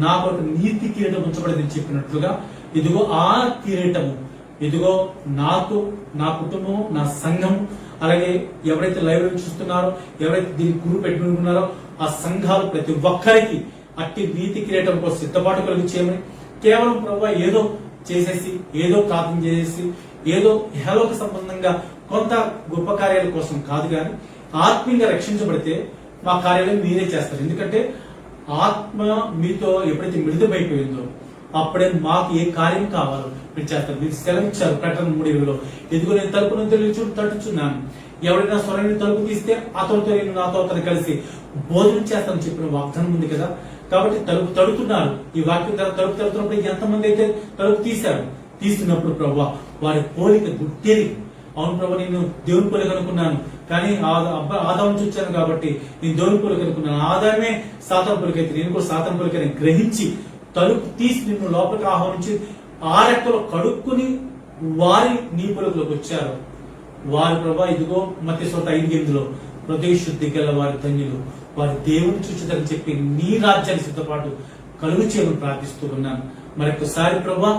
నా కొరకు నీతి కిరీటం ఉంచబడిందని చెప్పినట్లుగా ఇదిగో ఆ కిరీటము ఇదిగో నాకు, నా కుటుంబం, నా సంఘం, అలాగే ఎవరైతే లైవ్ లో చూస్తున్నారో, ఎవరైతే దీన్ని గురు పెట్టుకున్నారో ఆ సంఘాలు ప్రతి ఒక్కరికి అట్టి నీతి కిరీటం కోసం సిద్ధపాటు కలిగి చేయమని, కేవలం ప్రభువా ఏదో చేసేసి, ఏదో ప్రార్థన చేసేసి, ఏదో ఇహలోక సంబంధంగా కొంత గొప్ప కార్యాల కోసం కాదు, కానీ ఆత్మీయంగా రక్షించబడితే మా కార్యాలను మీరే చేస్తారు. ఎందుకంటే ఆత్మ మీతో ఎప్పుడైతే మిళితమైపోయిందో అప్పుడే మాకు ఏ కార్యం కావాలో మీరు చేస్తారు. మీరు సెలవిచ్చారు ప్రకటన 3:20లో, ఎదుగు నేను తలుపును తెలియచు తట్టుచున్నాను, ఎవరైనా స్వరాన్ని తలుపు తీస్తే అతనితో నేను నాతో అతను కలిసి భోజనం చేస్తానని చెప్పిన వాగ్దానం ఉంది కదా. కాబట్టి తలుపు తడుతున్నారు. ఈ వాక్యం ద్వారా తలుపు తడుతున్నప్పుడు ఎంతమంది అయితే తలుపు తీశారు, తీసినప్పుడు ప్రభువా వారి పోలిక గుర్తేరి, అవును ప్రభు నేను దేవుని పోలిక అనుకున్నాను, కానీ ఆదాము చూచాను కాబట్టి నేను దేవుని పోలిక అనుకున్నాను, ఆదామే సాతాను పోలిక అయితే నేను కూడా సాతాను పోలికని గ్రహించి తలుపు తీసి నిన్ను లోపలికి ఆహ్వానించి ఆ రెక్కలో కడుక్కుని వారి నీ పొలకులోకి వచ్చారు. వారి ప్రభా ఇదిగో మత్తయి 5:8లో హృదయ శుద్ధి గల వారి ధన్యులు, వారి దేవుని చూచుదని చెప్పి నీ రాజ్యానికి సిద్ధపాటు కలుగు చేయమని ప్రార్థిస్తూ ఉన్నాను. మరొకసారి ప్రభా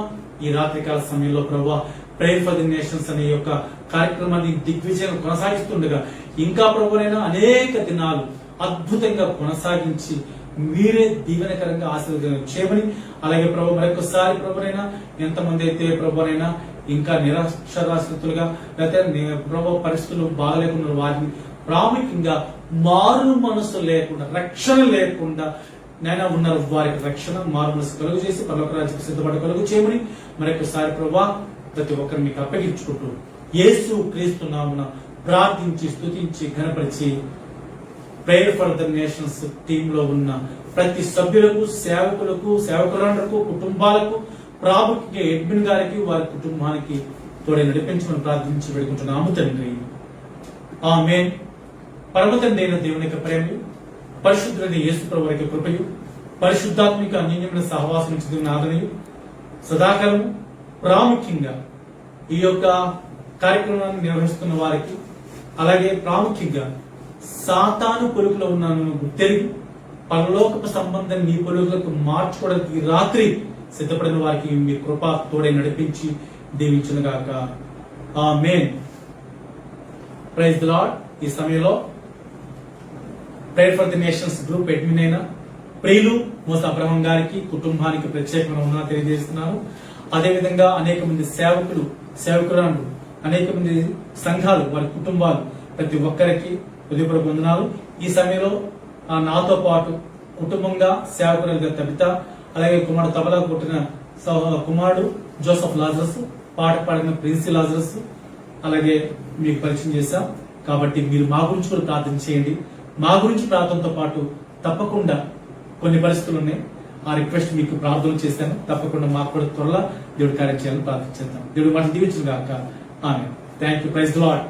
ఈ రాత్రికాల సమయంలో ప్రభా ప్రేయర్ ఫర్ ది నేషన్స్ అనే యొక్క కార్యక్రమాన్ని దిగ్విజయం కొనసాగిస్తుండగా ఇంకా ప్రభువైనా అనేక దినాలు అద్భుతంగా కొనసాగించి మీరే దీవెనకరంగా ఆశీర్వదం చేయమని, అలాగే ప్రభు మరొకసారి ప్రభునైనా ఎంతమంది అయితే ప్రభునైనా ఇంకా నిరాశరాశ్రితులుగా లేకపోతే ప్రభు పరిస్థితులు బాగలేకుండా వారిని ప్రాముఖ్యంగా మారు మనసు లేకుండా, రక్షణ లేకుండా నైనా ఉన్నారు, వారికి రక్షణ మారు మనసు కలుగు చేసి పరలోక రాజ్యానికి సిద్ధపడ కలుగు చేయమని మరొకసారి ప్రభా ప్రతి ఒక్కరిని మీకు అప్పగించుకుంటూ యేసు క్రీస్తు నామమున ప్రార్థించి స్తుతించి ఘనపరిచి prayer for the nations team లో ఉన్న ప్రతి సభ్యులకు, సేవకులకు, సేవకులకు, కుటుంబాలకు, ప్రాముఖ్యంగా ఎడ్మిన్ గారికి, వారి కుటుంబానికి తోడే నడిపించమని ప్రార్థించి వేడుకుంటున్నాము తండ్రి. ఆమేన్. పరమ తండ్రి అయిన దేవుని యొక్క ప్రేమయు, పరిశుద్ధులైన యేసు ప్రభువు యొక్క కృపయు, పరిశుద్ధాత్మిక అన్యోన్యమైన సహవాసం నుంచి ఆదరణయు సదాకాలము ప్రాముఖ్యంగా ఈ యొక్క కార్యక్రమాన్ని నిర్వహిస్తున్న వారికి, అలాగే ప్రాముఖ్యంగా సాతాను పొలుకులో ఉన్నాను గుర్తెరిగి పరలోకపు సంబంధం నీ పొలుకులకు మార్చుకోవడానికి ఈ రాత్రి సిద్ధపడిన వారికి మీ కృప తోడే నడిపించి దీవించునుగాక. ఆమేన్. Praise the lord. ఈ సమయంలో prayer for the nations group admin అయిన ప్రియులు మోస అబ్రహం గారికి, కుటుంబానికి ప్రత్యేకమైన ఉన్నా తెలియజేస్తున్నాను. అదేవిధంగా అనేక మంది సేవకులు, సేవకురాలు, అనేక మంది సంఘాలు, వారి కుటుంబాలు, ప్రతి ఒక్కరికి హృదయపూర్వక వందనాలు. ఈ సమయంలో నాతో పాటు కుటుంబంగా సేవకులుగా తబిత, అలాగే కుమారుడు తబలా కొట్టిన కుమారుడు జోసఫ్ లాజరస్, పాట పాడిన ప్రిన్సీ లాజరస్, అలాగే మీకు పరిచయం చేశాం. కాబట్టి మీరు మా గురించి కూడా ప్రార్థన చేయండి. మా గురించి ప్రార్థనతో పాటు తప్పకుండా కొన్ని పరిస్థితులు ఉన్నాయి, ఆ రిక్వెస్ట్ మీకు ప్రార్థన చేశాను. తప్పకుండా మాకు కూడా త్వరలో దేవుడి కార్యం చేయాలని ప్రార్థించేద్దాం. దేవుడు మనం దీవించును గాక. ఆమేన్. Thank you. Praise the lord.